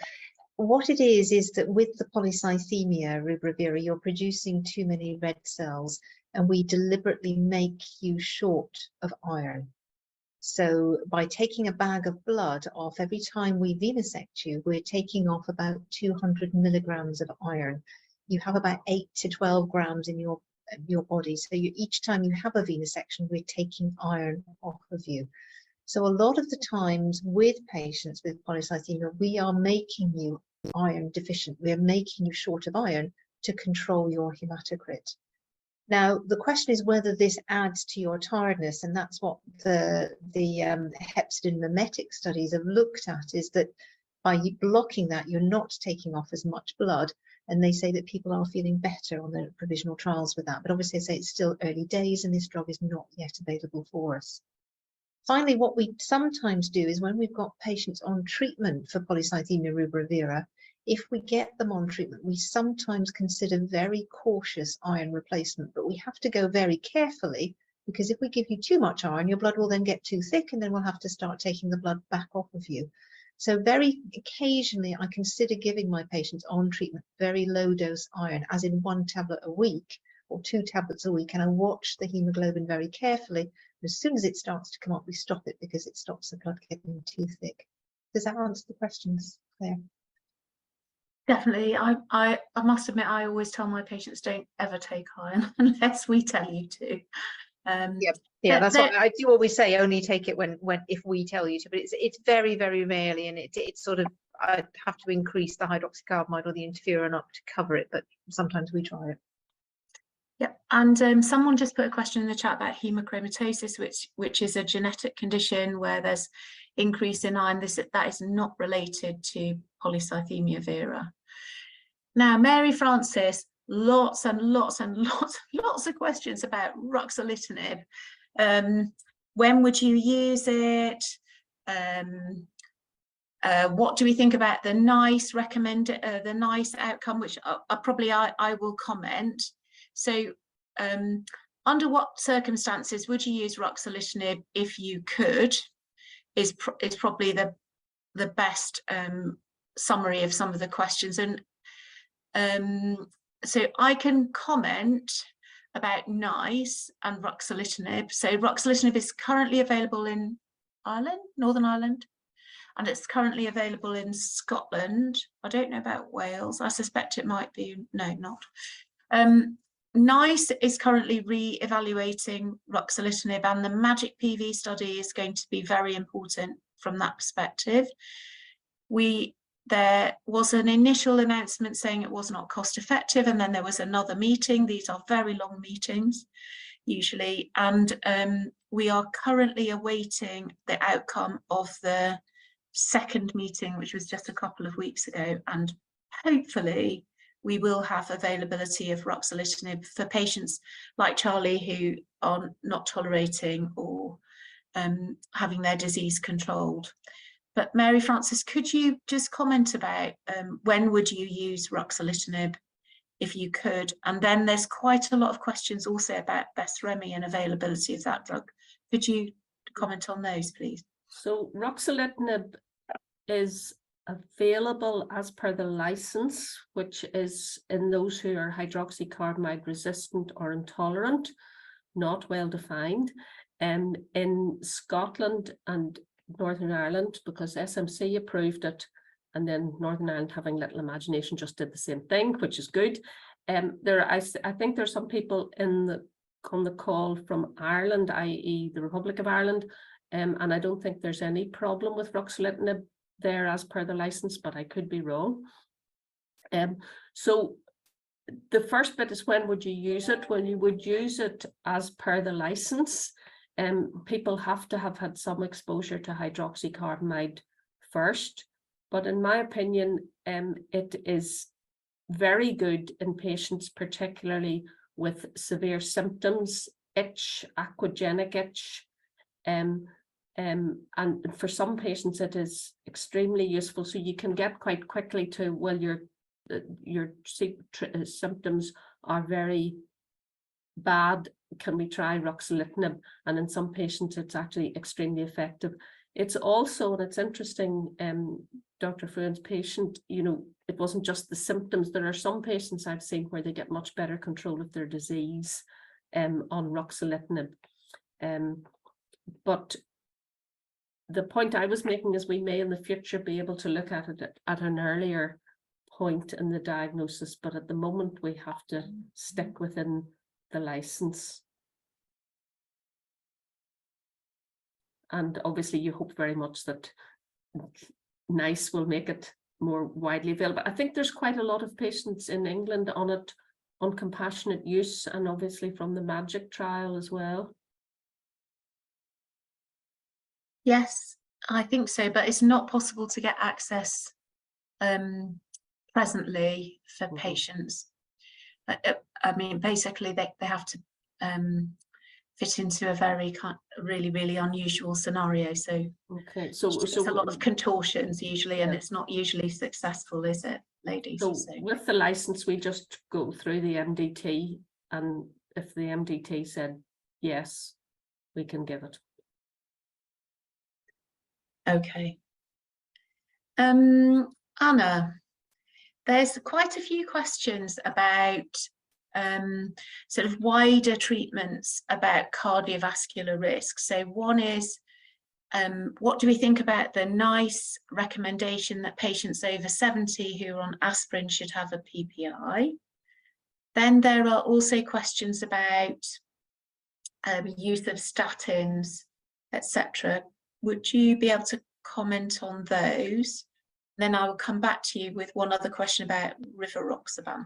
What it is that with the polycythemia Vera, you're producing too many red cells, and we deliberately make you short of iron. So by taking a bag of blood off every time we venesect you, we're taking off about 200 milligrams of iron. You have about 8 to 12 grams in your body. So each time you have a venesection, we're taking iron off of you. So a lot of the times with patients with polycythemia, we are making you iron deficient. We are making you short of iron to control your hematocrit. Now, the question is whether this adds to your tiredness, and that's what the hepcidin mimetic studies have looked at, is that by blocking that, you're not taking off as much blood, and they say that people are feeling better on the provisional trials with that. But obviously, I say it's still early days, and this drug is not yet available for us. Finally, what we sometimes do is when we've got patients on treatment for Polycythemia Vera, if we get them on treatment, we sometimes consider very cautious iron replacement, but we have to go very carefully, because if we give you too much iron, your blood will then get too thick, and then we'll have to start taking the blood back off of you. So very occasionally, I consider giving my patients on treatment very low dose iron, as in 1 tablet a week or 2 tablets a week, and I watch the hemoglobin very carefully. As soon as it starts to come up, we stop it because it stops the blood getting too thick. Does that answer the questions, Claire? Definitely. I must admit, I always tell my patients, don't ever take iron unless we tell you to. Yeah, that's what I do always say. Only take it when if we tell you to. But it's very, very rarely, and it's sort of, I have to increase the hydroxycarbamide or the interferon up to cover it. But sometimes we try it. Yep, and someone just put a question in the chat about hemochromatosis, which is a genetic condition where there's increase in iron. That is not related to Polycythemia Vera. Now, Mary Frances, lots and lots and lots of questions about Ruxolitinib. When would you use it? What do we think about the NICE the NICE outcome, which I will comment. So under what circumstances would you use Ruxolitinib if you could, is probably the best summary of some of the questions. And so I can comment about NICE and Ruxolitinib. So Ruxolitinib is currently available in Ireland, Northern Ireland, and it's currently available in Scotland. I don't know about Wales. I suspect it might be, no, not. NICE is currently re-evaluating Ruxolitinib, and the MAGIC PV study is going to be very important from that perspective. There was an initial announcement saying it was not cost effective, and then there was another meeting. These are very long meetings usually, and we are currently awaiting the outcome of the second meeting, which was just a couple of weeks ago, and hopefully we will have availability of Ruxolitinib for patients like Charlie who are not tolerating or having their disease controlled. But Mary Frances, could you just comment about when would you use Ruxolitinib if you could? And then there's quite a lot of questions also about Besremi and availability of that drug. Could you comment on those, please? So Ruxolitinib is available as per the license, which is in those who are hydroxycarbamide resistant or intolerant, not well defined. In Scotland and Northern Ireland, because SMC approved it, and then Northern Ireland, having little imagination, just did the same thing, which is good. I think there's some people on the call from Ireland, i.e. the Republic of Ireland, and I don't think there's any problem with Ruxolitinib there as per the license, but I could be wrong. So the first bit is, when would you use it? Well, you would use it as per the license. People have to have had some exposure to hydroxycarbamide first, but in my opinion, it is very good in patients, particularly with severe symptoms, itch, aquagenic itch, and for some patients it is extremely useful. So you can get quite quickly to, well, your symptoms are very bad, can we try Ruxolitinib? And in some patients it's actually extremely effective. It's also, and it's interesting, Dr. Frewin's patient, you know, it wasn't just the symptoms. There are some patients I've seen where they get much better control of their disease on Ruxolitinib. But the point I was making is we may in the future be able to look at it at an earlier point in the diagnosis, but at the moment we have to stick within the license. And obviously you hope very much that NICE will make it more widely available. I think there's quite a lot of patients in England on it, on compassionate use, and obviously from the MAGIC trial as well. Yes, I think so, but it's not possible to get access presently for patients. I mean, basically they have to fit into a very really unusual scenario. So okay, so it's a lot of contortions usually, and it's not usually successful, is it, ladies? So with the license, we just go through the MDT, and if the MDT said yes, we can give it. Okay. Anna, there's quite a few questions about sort of wider treatments about cardiovascular risk. So one is, what do we think about the NICE recommendation that patients over 70 who are on aspirin should have a PPI? Then there are also questions about use of statins, etc. Would you be able to comment on those? Then I will come back to you with one other question about rivaroxaban.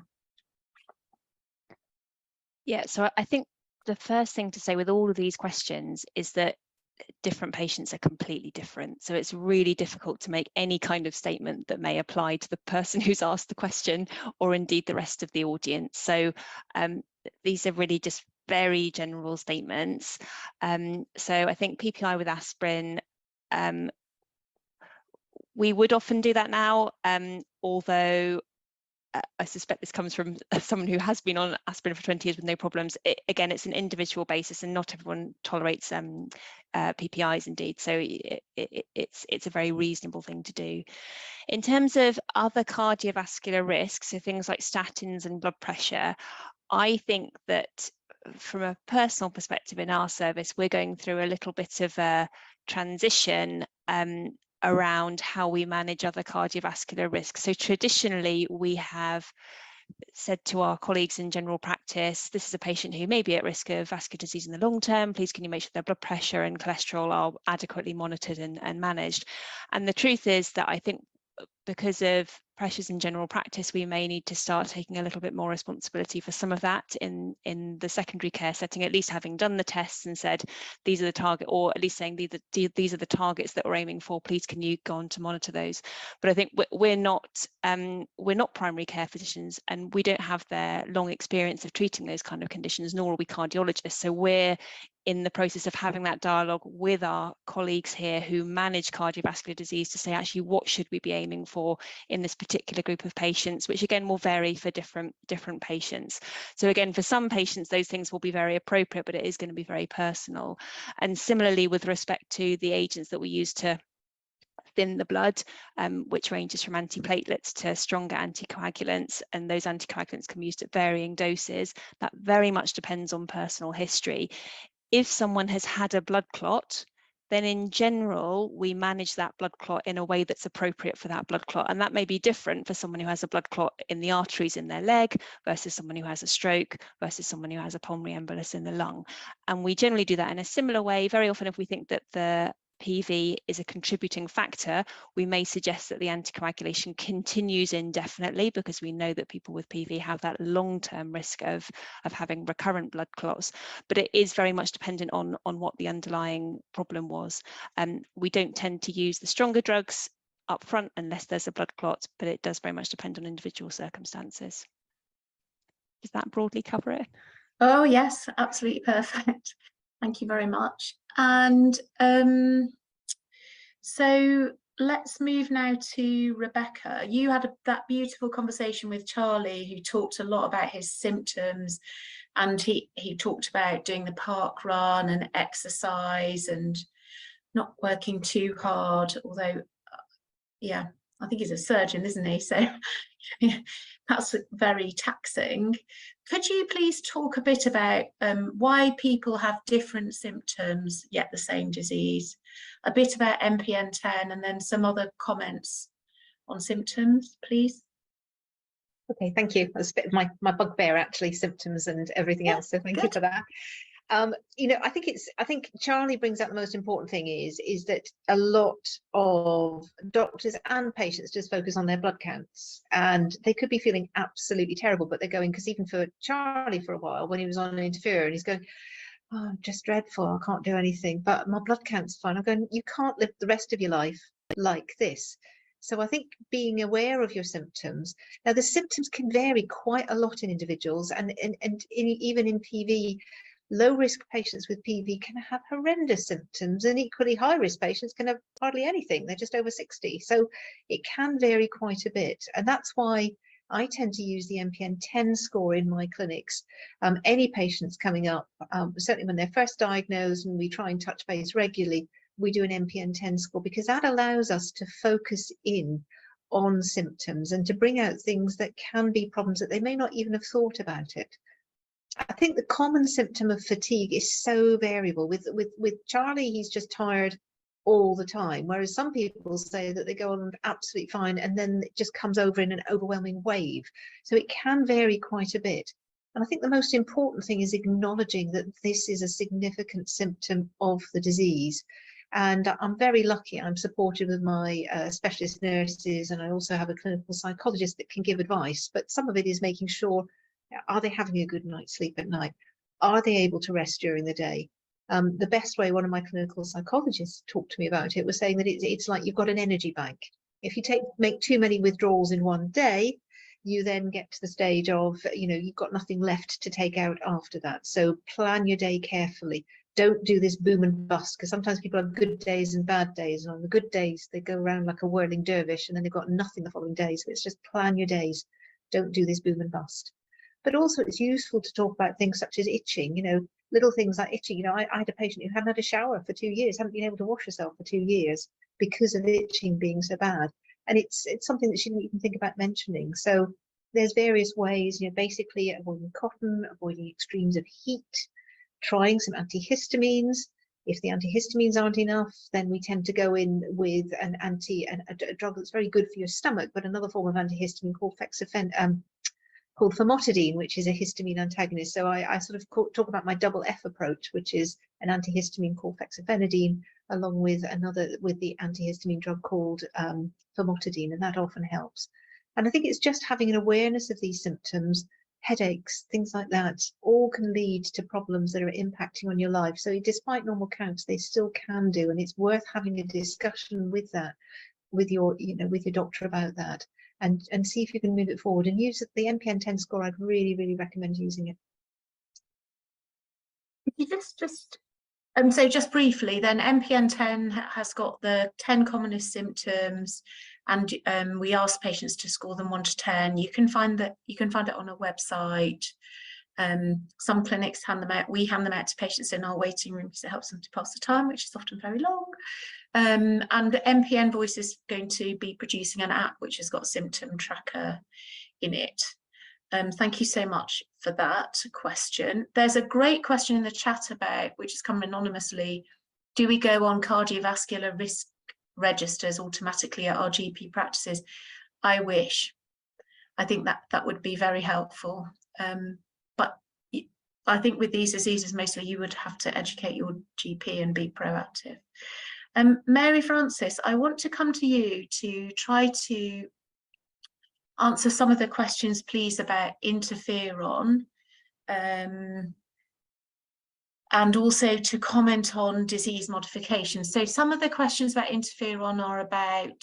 Yeah, so I think the first thing to say with all of these questions is that different patients are completely different. So it's really difficult to make any kind of statement that may apply to the person who's asked the question, or indeed the rest of the audience. So these are really just very general statements. So I think PPI with aspirin, we would often do that now, although I suspect this comes from someone who has been on aspirin for 20 years with no problems. Again, it's an individual basis, and not everyone tolerates PPIs indeed. So it's a very reasonable thing to do. In terms of other cardiovascular risks, so things like statins and blood pressure, I think that from a personal perspective in our service, we're going through a little bit of a transition around how we manage other cardiovascular risks. So traditionally, we have said to our colleagues in general practice, this is a patient who may be at risk of vascular disease in the long term. Please can you make sure their blood pressure and cholesterol are adequately monitored and managed? And the truth is that I think because of pressures in general practice, we may need to start taking a little bit more responsibility for some of that in the secondary care setting, at least having done the tests and said, these are the target, or at least saying these are the targets that we're aiming for, please can you go on to monitor those? But I think we're not primary care physicians, and we don't have their long experience of treating those kind of conditions, nor are we cardiologists. So we're in the process of having that dialogue with our colleagues here who manage cardiovascular disease to say, actually, what should we be aiming for in this particular group of patients, which again will vary for different patients. So again, for some patients, those things will be very appropriate, but it is going to be very personal. And similarly, with respect to the agents that we use to thin the blood, which ranges from antiplatelets to stronger anticoagulants, and those anticoagulants can be used at varying doses. That very much depends on personal history. If someone has had a blood clot, then in general, we manage that blood clot in a way that's appropriate for that blood clot. And that may be different for someone who has a blood clot in the arteries in their leg versus someone who has a stroke versus someone who has a pulmonary embolus in the lung. And we generally do that in a similar way. Very often, if we think that the PV is a contributing factor, we may suggest that the anticoagulation continues indefinitely, because we know that people with PV have that long-term risk of having recurrent blood clots. But it is very much dependent on what the underlying problem was. We don't tend to use the stronger drugs up front unless there's a blood clot, but it does very much depend on individual circumstances. Does that broadly cover it? Oh yes, absolutely perfect. Thank you very much. And so let's move now to Rebecca. You had that beautiful conversation with Charlie, who talked a lot about his symptoms, and he talked about doing the park run and exercise and not working too hard, although yeah, I think he's a surgeon, isn't he? So yeah, that's very taxing. Could you please talk a bit about why people have different symptoms yet the same disease, a bit about MPN 10, and then some other comments on symptoms, please? Okay, thank you. That's a bit of my bugbear, actually, symptoms and everything else. So thank you for that. You know, I think Charlie brings out the most important thing is that a lot of doctors and patients just focus on their blood counts, and they could be feeling absolutely terrible, but they're going, because even for Charlie for a while when he was on an interferon, he's going, oh, I'm just dreadful, I can't do anything, but my blood count's fine. I'm going, you can't live the rest of your life like this. So I think being aware of your symptoms. Now the symptoms can vary quite a lot in individuals, and even in PV, low risk patients with PV can have horrendous symptoms, and equally high risk patients can have hardly anything. They're just over 60. So it can vary quite a bit. And that's why I tend to use the MPN 10 score in my clinics. Any patients coming up, certainly when they're first diagnosed, and we try and touch base regularly, we do an MPN 10 score, because that allows us to focus in on symptoms and to bring out things that can be problems that they may not even have thought about it. I think the common symptom of fatigue is so variable. With Charlie, he's just tired all the time, whereas some people say that they go on absolutely fine and then it just comes over in an overwhelming wave. So it can vary quite a bit. And I think the most important thing is acknowledging that this is a significant symptom of the disease. And I'm very lucky, I'm supported with my specialist nurses, and I also have a clinical psychologist that can give advice. But some of it is making sure, are they having a good night's sleep at night? Are they able to rest during the day? The best way one of my clinical psychologists talked to me about it was saying that it's like you've got an energy bank. If you make too many withdrawals in one day, you then get to the stage of, you know, you've got nothing left to take out after that. So plan your day carefully. Don't do this boom and bust, because sometimes people have good days and bad days, and on the good days they go around like a whirling dervish and then they've got nothing the following day. So it's just plan your days. Don't do this boom and bust. But also it's useful to talk about things such as itching, you know, little things like itching. You know, I had a patient who hadn't had a shower for 2 years, hadn't been able to wash herself for 2 years because of itching being so bad. And it's something that she didn't even think about mentioning. So there's various ways, you know, basically avoiding cotton, avoiding extremes of heat, trying some antihistamines. If the antihistamines aren't enough, then we tend to go in with a drug that's very good for your stomach, but another form of antihistamine called famotidine, which is a histamine antagonist. So I sort of talk about my double F approach, which is an antihistamine called fexofenadine, along with the antihistamine drug called famotidine, and that often helps. And I think it's just having an awareness of these symptoms. Headaches, things like that, all can lead to problems that are impacting on your life. So despite normal counts, they still can do, and it's worth having a discussion with that, with your doctor about that, and see if you can move it forward and use the MPN 10 score. I'd really recommend using it. So just briefly then, MPN 10 has got the 10 commonest symptoms, and we ask patients to score them 1 to 10. You can find it on a website. Some clinics hand them out. We hand them out to patients in our waiting room because it helps them to pass the time, which is often very long. And MPN Voice is going to be producing an app which has got a symptom tracker in it. Thank you so much for that question. There's a great question in the chat about, which has come anonymously, do we go on cardiovascular risk registers automatically at our GP practices? I wish. I think that would be very helpful. But I think with these diseases, mostly you would have to educate your GP and be proactive. Mary Frances, I want to come to you to try to answer some of the questions, please, about interferon, and also to comment on disease modification. So some of the questions about interferon are about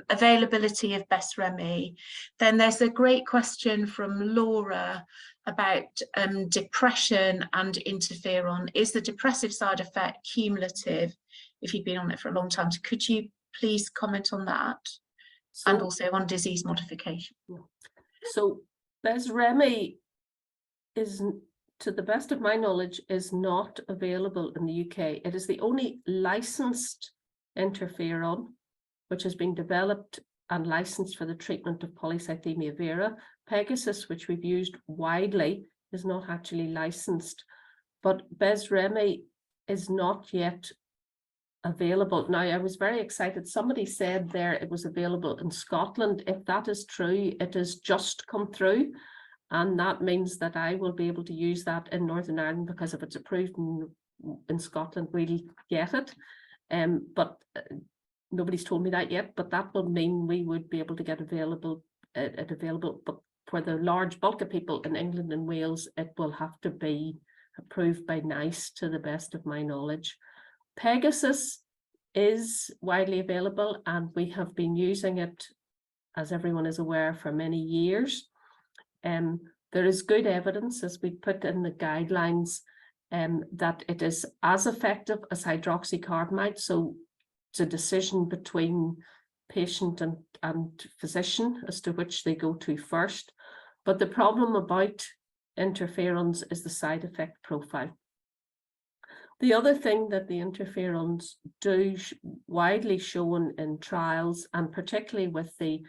availability of best remi. Then there's a great question from Laura about depression and interferon. Is the depressive side effect cumulative if you've been on it for a long time? So could you please comment on that? And also on disease modification. So Besremi is, to the best of my knowledge, is not available in the UK. It is the only licensed interferon which has been developed and licensed for the treatment of Polycythaemia Vera. Pegasus, which we've used widely, is not actually licensed, but Besremi is not yet available. Now, I was very excited. Somebody said there it was available in Scotland. If that is true, it has just come through. And that means that I will be able to use that in Northern Ireland, because if it's approved in Scotland, we'll get it. But nobody's told me that yet, but that will mean we would be able to get available, but for the large bulk of people in England and Wales, it will have to be approved by NICE, to the best of my knowledge. Pegasus is widely available, and we have been using it, as everyone is aware, for many years. There is good evidence, as we put in the guidelines, that it is as effective as hydroxycarbamide. So it's a decision between patient and physician as to which they go to first. But the problem about interferons is the side effect profile. The other thing that the interferons do, widely shown in trials, and particularly with the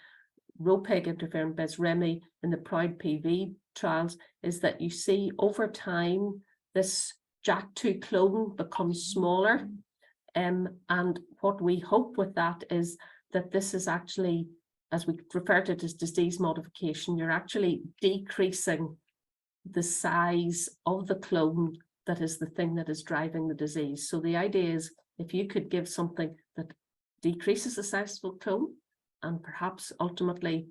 Ropeg interferon Besremi in the PROUD PV trials, is that you see over time this JAK2 clone becomes smaller. And what we hope with that is that this is actually, as we refer to it as disease modification, you're actually decreasing the size of the clone that is the thing that is driving the disease. So the idea is, if you could give something that decreases the size of the clone, and perhaps ultimately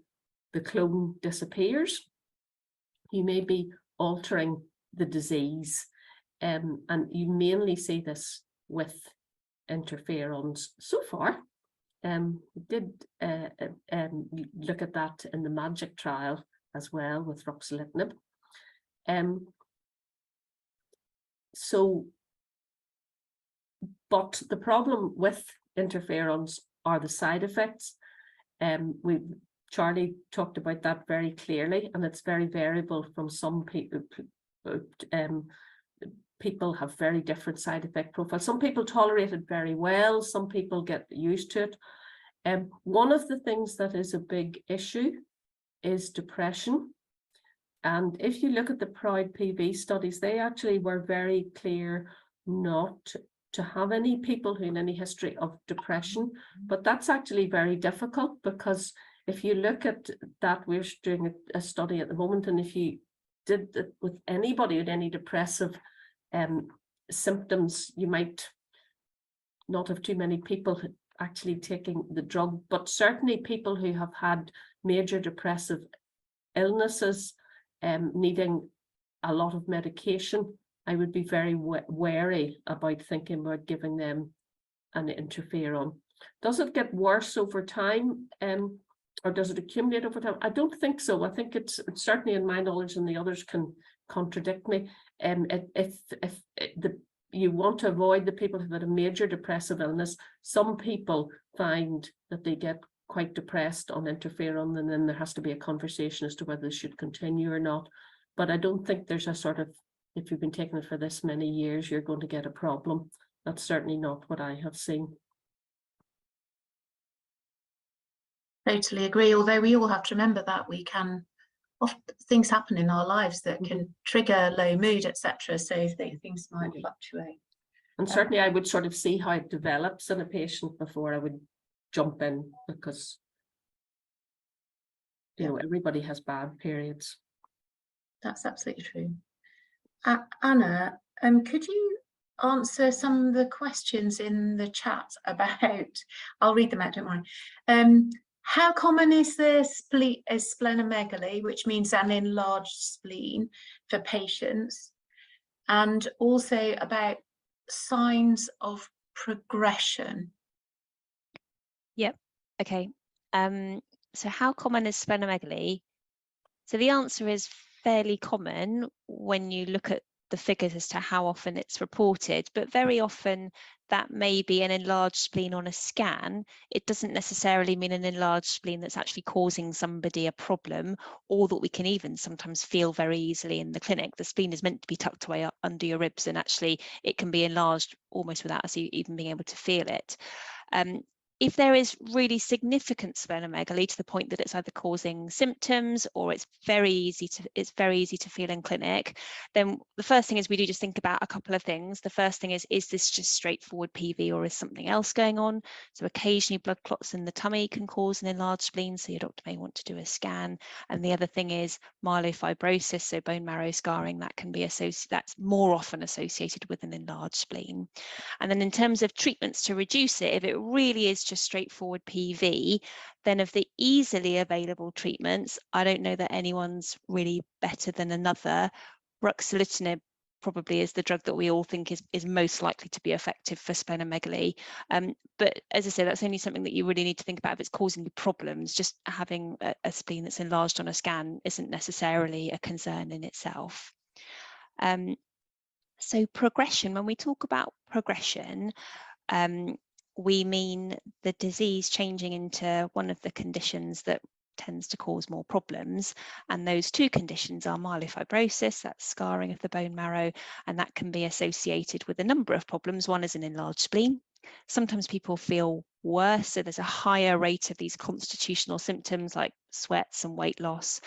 the clone disappears, you may be altering the disease. And you mainly see this with interferons so far. We did look at that in the MAGIC trial as well with Ruxolitinib. But the problem with interferons are the side effects. Charlie talked about that very clearly, and it's very variable from some people. People have very different side effect profiles. Some people tolerate it very well, some people get used to it. One of the things that is a big issue is depression. And if you look at the PROUD PV studies, they actually were very clear not to have any people who had any history of depression. But that's actually very difficult, because if you look at that, we're doing a study at the moment, and if you did it with anybody with any depressive symptoms, you might not have too many people actually taking the drug, but certainly people who have had major depressive illnesses needing a lot of medication, I would be very wary about thinking about giving them an interferon. Does it get worse over time, or does it accumulate over time? I don't think so. I think it's certainly, in my knowledge, and the others can contradict me, you want to avoid the people who've had a major depressive illness. Some people find that they get quite depressed on interferon, and then there has to be a conversation as to whether they should continue or not. But I don't think there's a sort of, if you've been taking it for this many years, you're going to get a problem. That's certainly not what I have seen. Totally agree, although we all have to remember that we can, often things happen in our lives that can trigger low mood, etc. So things might fluctuate. And certainly I would sort of see how it develops in a patient before I would jump in, because you know, everybody has bad periods. That's absolutely true. Anna, could you answer some of the questions in the chat about, I'll read them out, don't worry. How common is splenomegaly, which means an enlarged spleen, for patients? And also about signs of progression. Yep. Okay. So how common is splenomegaly? So the answer is fairly common when you look at the figures as to how often it's reported, but very often that may be an enlarged spleen on a scan. It doesn't necessarily mean an enlarged spleen that's actually causing somebody a problem, or that we can even sometimes feel very easily in the clinic. The spleen is meant to be tucked away up under your ribs, and actually it can be enlarged almost without us even being able to feel it. If there is really significant splenomegaly to the point that it's either causing symptoms or it's very easy to feel in clinic, then the first thing is we do just think about a couple of things. The first thing is this just straightforward PV or is something else going on? So occasionally blood clots in the tummy can cause an enlarged spleen, so your doctor may want to do a scan. And the other thing is myelofibrosis, so bone marrow scarring, that's more often associated with an enlarged spleen. And then in terms of treatments to reduce it, if it really is just straightforward PV, then of the easily available treatments, I don't know that anyone's really better than another. Ruxolitinib probably is the drug that we all think is most likely to be effective for splenomegaly. But as I say, that's only something that you really need to think about if it's causing you problems. Just having a spleen that's enlarged on a scan isn't necessarily a concern in itself. So progression, when we talk about progression, we mean the disease changing into one of the conditions that tends to cause more problems. And those two conditions are myelofibrosis, that's scarring of the bone marrow, and that can be associated with a number of problems. One is an enlarged spleen. Sometimes people feel worse, so there's a higher rate of these constitutional symptoms like sweats and weight loss.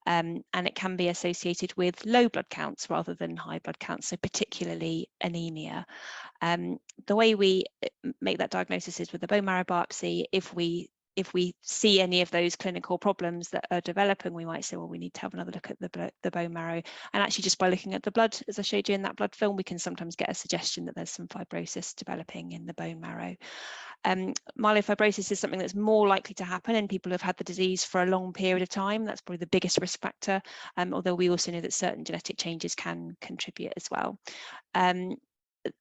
And it can be associated with low blood counts rather than high blood counts, so particularly anemia. The way we make that diagnosis is with a bone marrow biopsy. If we see any of those clinical problems that are developing, we might say, well, we need to have another look at the bone marrow. And actually, just by looking at the blood, as I showed you in that blood film, we can sometimes get a suggestion that there's some fibrosis developing in the bone marrow. Myelofibrosis is something that's more likely to happen in people who have had the disease for a long period of time. That's probably the biggest risk factor, although we also know that certain genetic changes can contribute as well.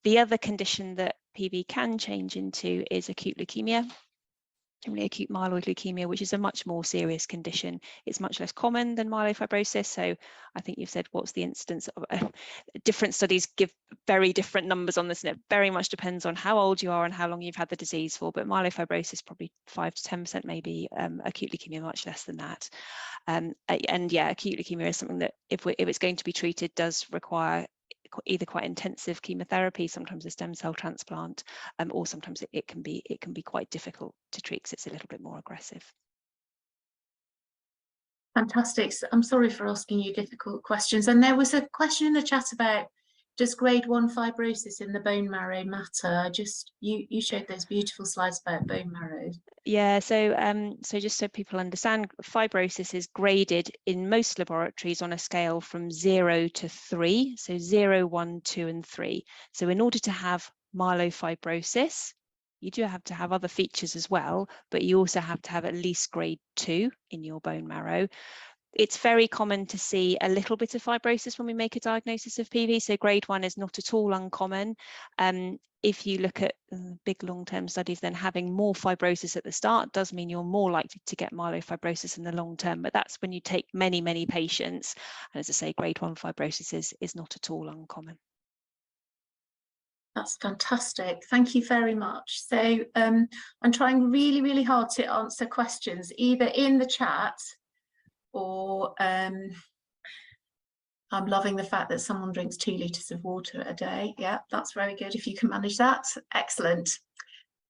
The other condition that PV can change into is acute leukemia. Generally acute myeloid leukemia, which is a much more serious condition. It's much less common than myelofibrosis. So I think you've said, what's the incidence of different studies give very different numbers on this, and it very much depends on how old you are and how long you've had the disease for. But myelofibrosis probably 5 to 10%, maybe. Acute leukemia much less than that. And yeah, acute leukemia is something that if it's going to be treated does require either quite intensive chemotherapy, sometimes a stem cell transplant, or sometimes it can be quite difficult to treat because it's a little bit more aggressive. Fantastic. So I'm sorry for asking you difficult questions. And there was a question in the chat about, does grade 1 fibrosis in the bone marrow matter? You showed those beautiful slides about bone marrow. Yeah, so just so people understand, fibrosis is graded in most laboratories on a scale from 0 to 3, so 0, 1, 2, and 3. So in order to have myelofibrosis, you do have to have other features as well, but you also have to have at least grade 2 in your bone marrow. It's very common to see a little bit of fibrosis when we make a diagnosis of PV, so grade 1 is not at all uncommon. If you look at big long-term studies, then having more fibrosis at the start does mean you're more likely to get myelofibrosis in the long term, but that's when you take many, many patients. And as I say, grade 1 fibrosis is not at all uncommon. That's fantastic. Thank you very much. So I'm trying really, really hard to answer questions, either in the chat or I'm loving the fact that someone drinks 2 litres of water a day. Yeah, that's very good if you can manage that. Excellent.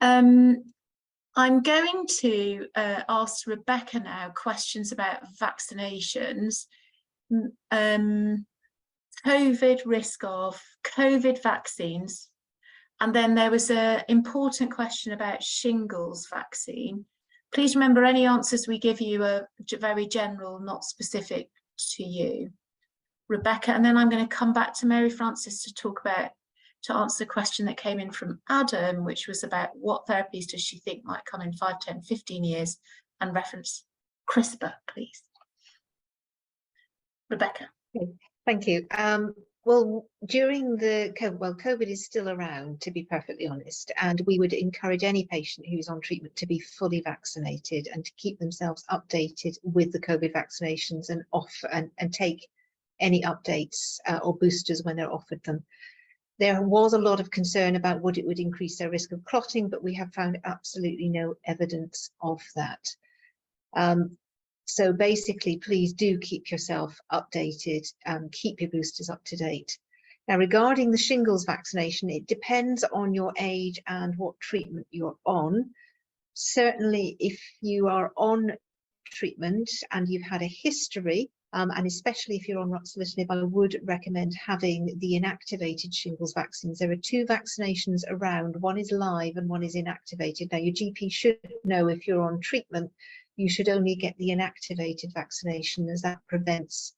I'm going to ask Rebecca now questions about vaccinations, COVID risk of COVID vaccines, and then there was an important question about shingles vaccine. Please remember, any answers we give you are very general, not specific to you. Rebecca, and then I'm going to come back to Mary Frances to answer a question that came in from Adam, which was about what therapies does she think might come in 5, 10, 15 years, and reference CRISPR, please. Rebecca. Okay, thank you. Well, during the COVID is still around, to be perfectly honest, and we would encourage any patient who's on treatment to be fully vaccinated and to keep themselves updated with the COVID vaccinations and take any updates or boosters when they're offered them. There was a lot of concern about would it increase their risk of clotting, but we have found absolutely no evidence of that. So basically, please do keep yourself updated, keep your boosters up to date. Now, regarding the shingles vaccination, it depends on your age and what treatment you're on. Certainly, if you are on treatment and you've had a history, and especially if you're on Ruxolitinib, I would recommend having the inactivated shingles vaccines. There are 2 vaccinations around. One is live and one is inactivated. Now, your GP should know if you're on treatment, you should only get the inactivated vaccination, as that prevents.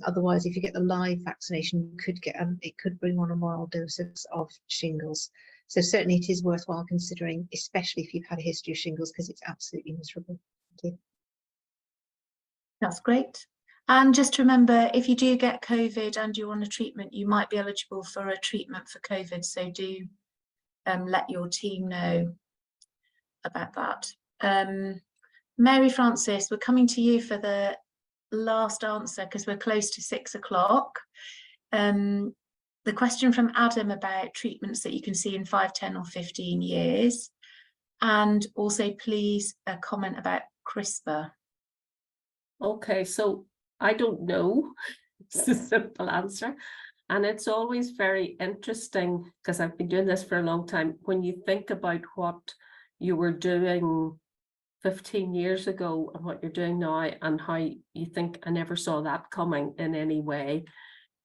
Otherwise, if you get the live vaccination, you could get it could bring on a mild dose of shingles. So certainly it is worthwhile considering, especially if you've had a history of shingles, because it's absolutely miserable. Thank you. That's great. And just remember, if you do get COVID and you're on a treatment, you might be eligible for a treatment for COVID. So do let your team know about that. Mary Frances, we're coming to you for the last answer because we're close to 6 o'clock. The question from Adam about treatments that you can see in 5, 10 or 15 years. And also please a comment about CRISPR. Okay, so I don't know. It's a simple answer. And it's always very interesting, because I've been doing this for a long time, when you think about what you were doing 15 years ago and what you're doing now, and how you think, I never saw that coming in any way.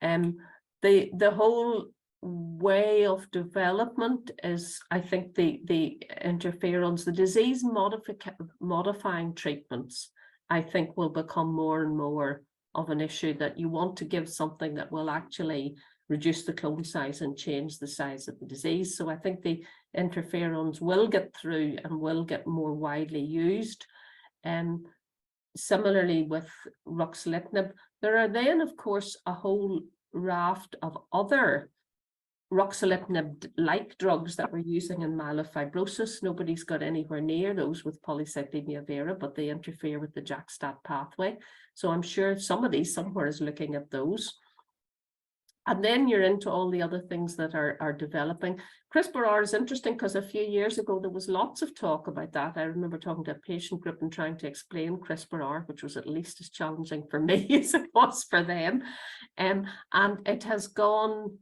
The whole way of development is, I think, the interferons, the disease modifying treatments, I think will become more and more of an issue, that you want to give something that will actually reduce the clone size and change the size of the disease. So I think the interferons will get through and will get more widely used. Similarly with Ruxolitinib, there are then, of course, a whole raft of other Ruxolitinib-like drugs that we're using in myelofibrosis. Nobody's got anywhere near those with Polycythaemia Vera, but they interfere with the JAK-STAT pathway. So I'm sure somebody somewhere is looking at those. And then you're into all the other things that are developing. CRISPR-R is interesting because a few years ago, there was lots of talk about that. I remember talking to a patient group and trying to explain CRISPR-R, which was at least as challenging for me as it was for them. And it has gone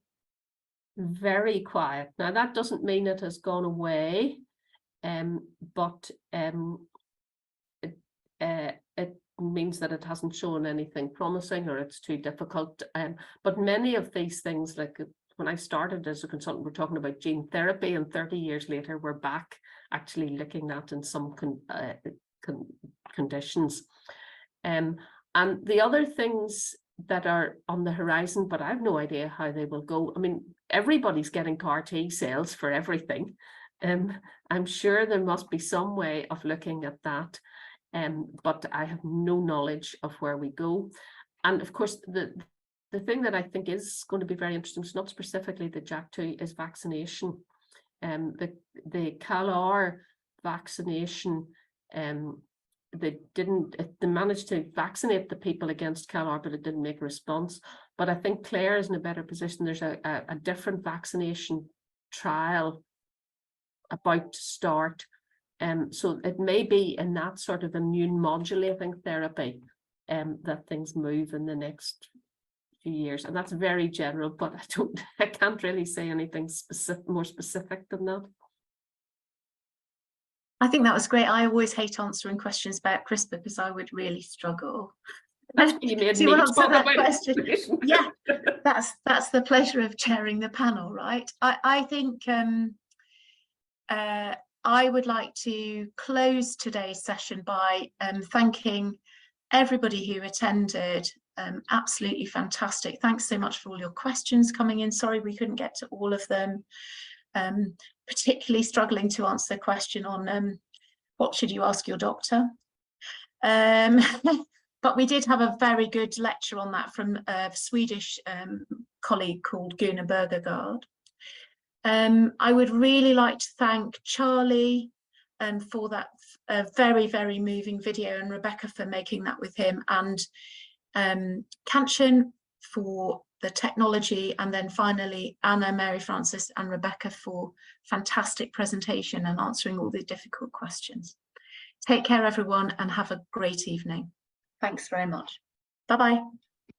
very quiet. Now, that doesn't mean it has gone away, but it means that it hasn't shown anything promising, or it's too difficult. But many of these things, like when I started as a consultant, we're talking about gene therapy, and 30 years later, we're back actually looking at in some conditions. And the other things that are on the horizon, but I have no idea how they will go. I mean, everybody's getting CAR T cells for everything. I'm sure there must be some way of looking at that. But I have no knowledge of where we go. And of course, the thing that I think is going to be very interesting, it's not specifically the JAK2, is vaccination. The CALR vaccination, they managed to vaccinate the people against CALR, but it didn't make a response. But I think Claire is in a better position. There's a different vaccination trial about to start. So it may be in that sort of immune modulating therapy that things move in the next few years. And that's very general, but I can't really say anything more specific than that. I think that was great. I always hate answering questions about CRISPR because I would really struggle. That's what you made to me answer talk that about question. Yeah, that's the pleasure of chairing the panel, right? I think I would like to close today's session by thanking everybody who attended. Absolutely fantastic. Thanks so much for all your questions coming in. Sorry we couldn't get to all of them. Particularly struggling to answer the question on what should you ask your doctor. But we did have a very good lecture on that from a Swedish colleague called Gunnar Bergergaard. I would really like to thank Charlie for that very, very moving video, and Rebecca for making that with him, and Kanchan for the technology, and then finally Anna, Mary Frances and Rebecca for fantastic presentation and answering all the difficult questions. Take care everyone and have a great evening. Thanks very much. Bye-bye.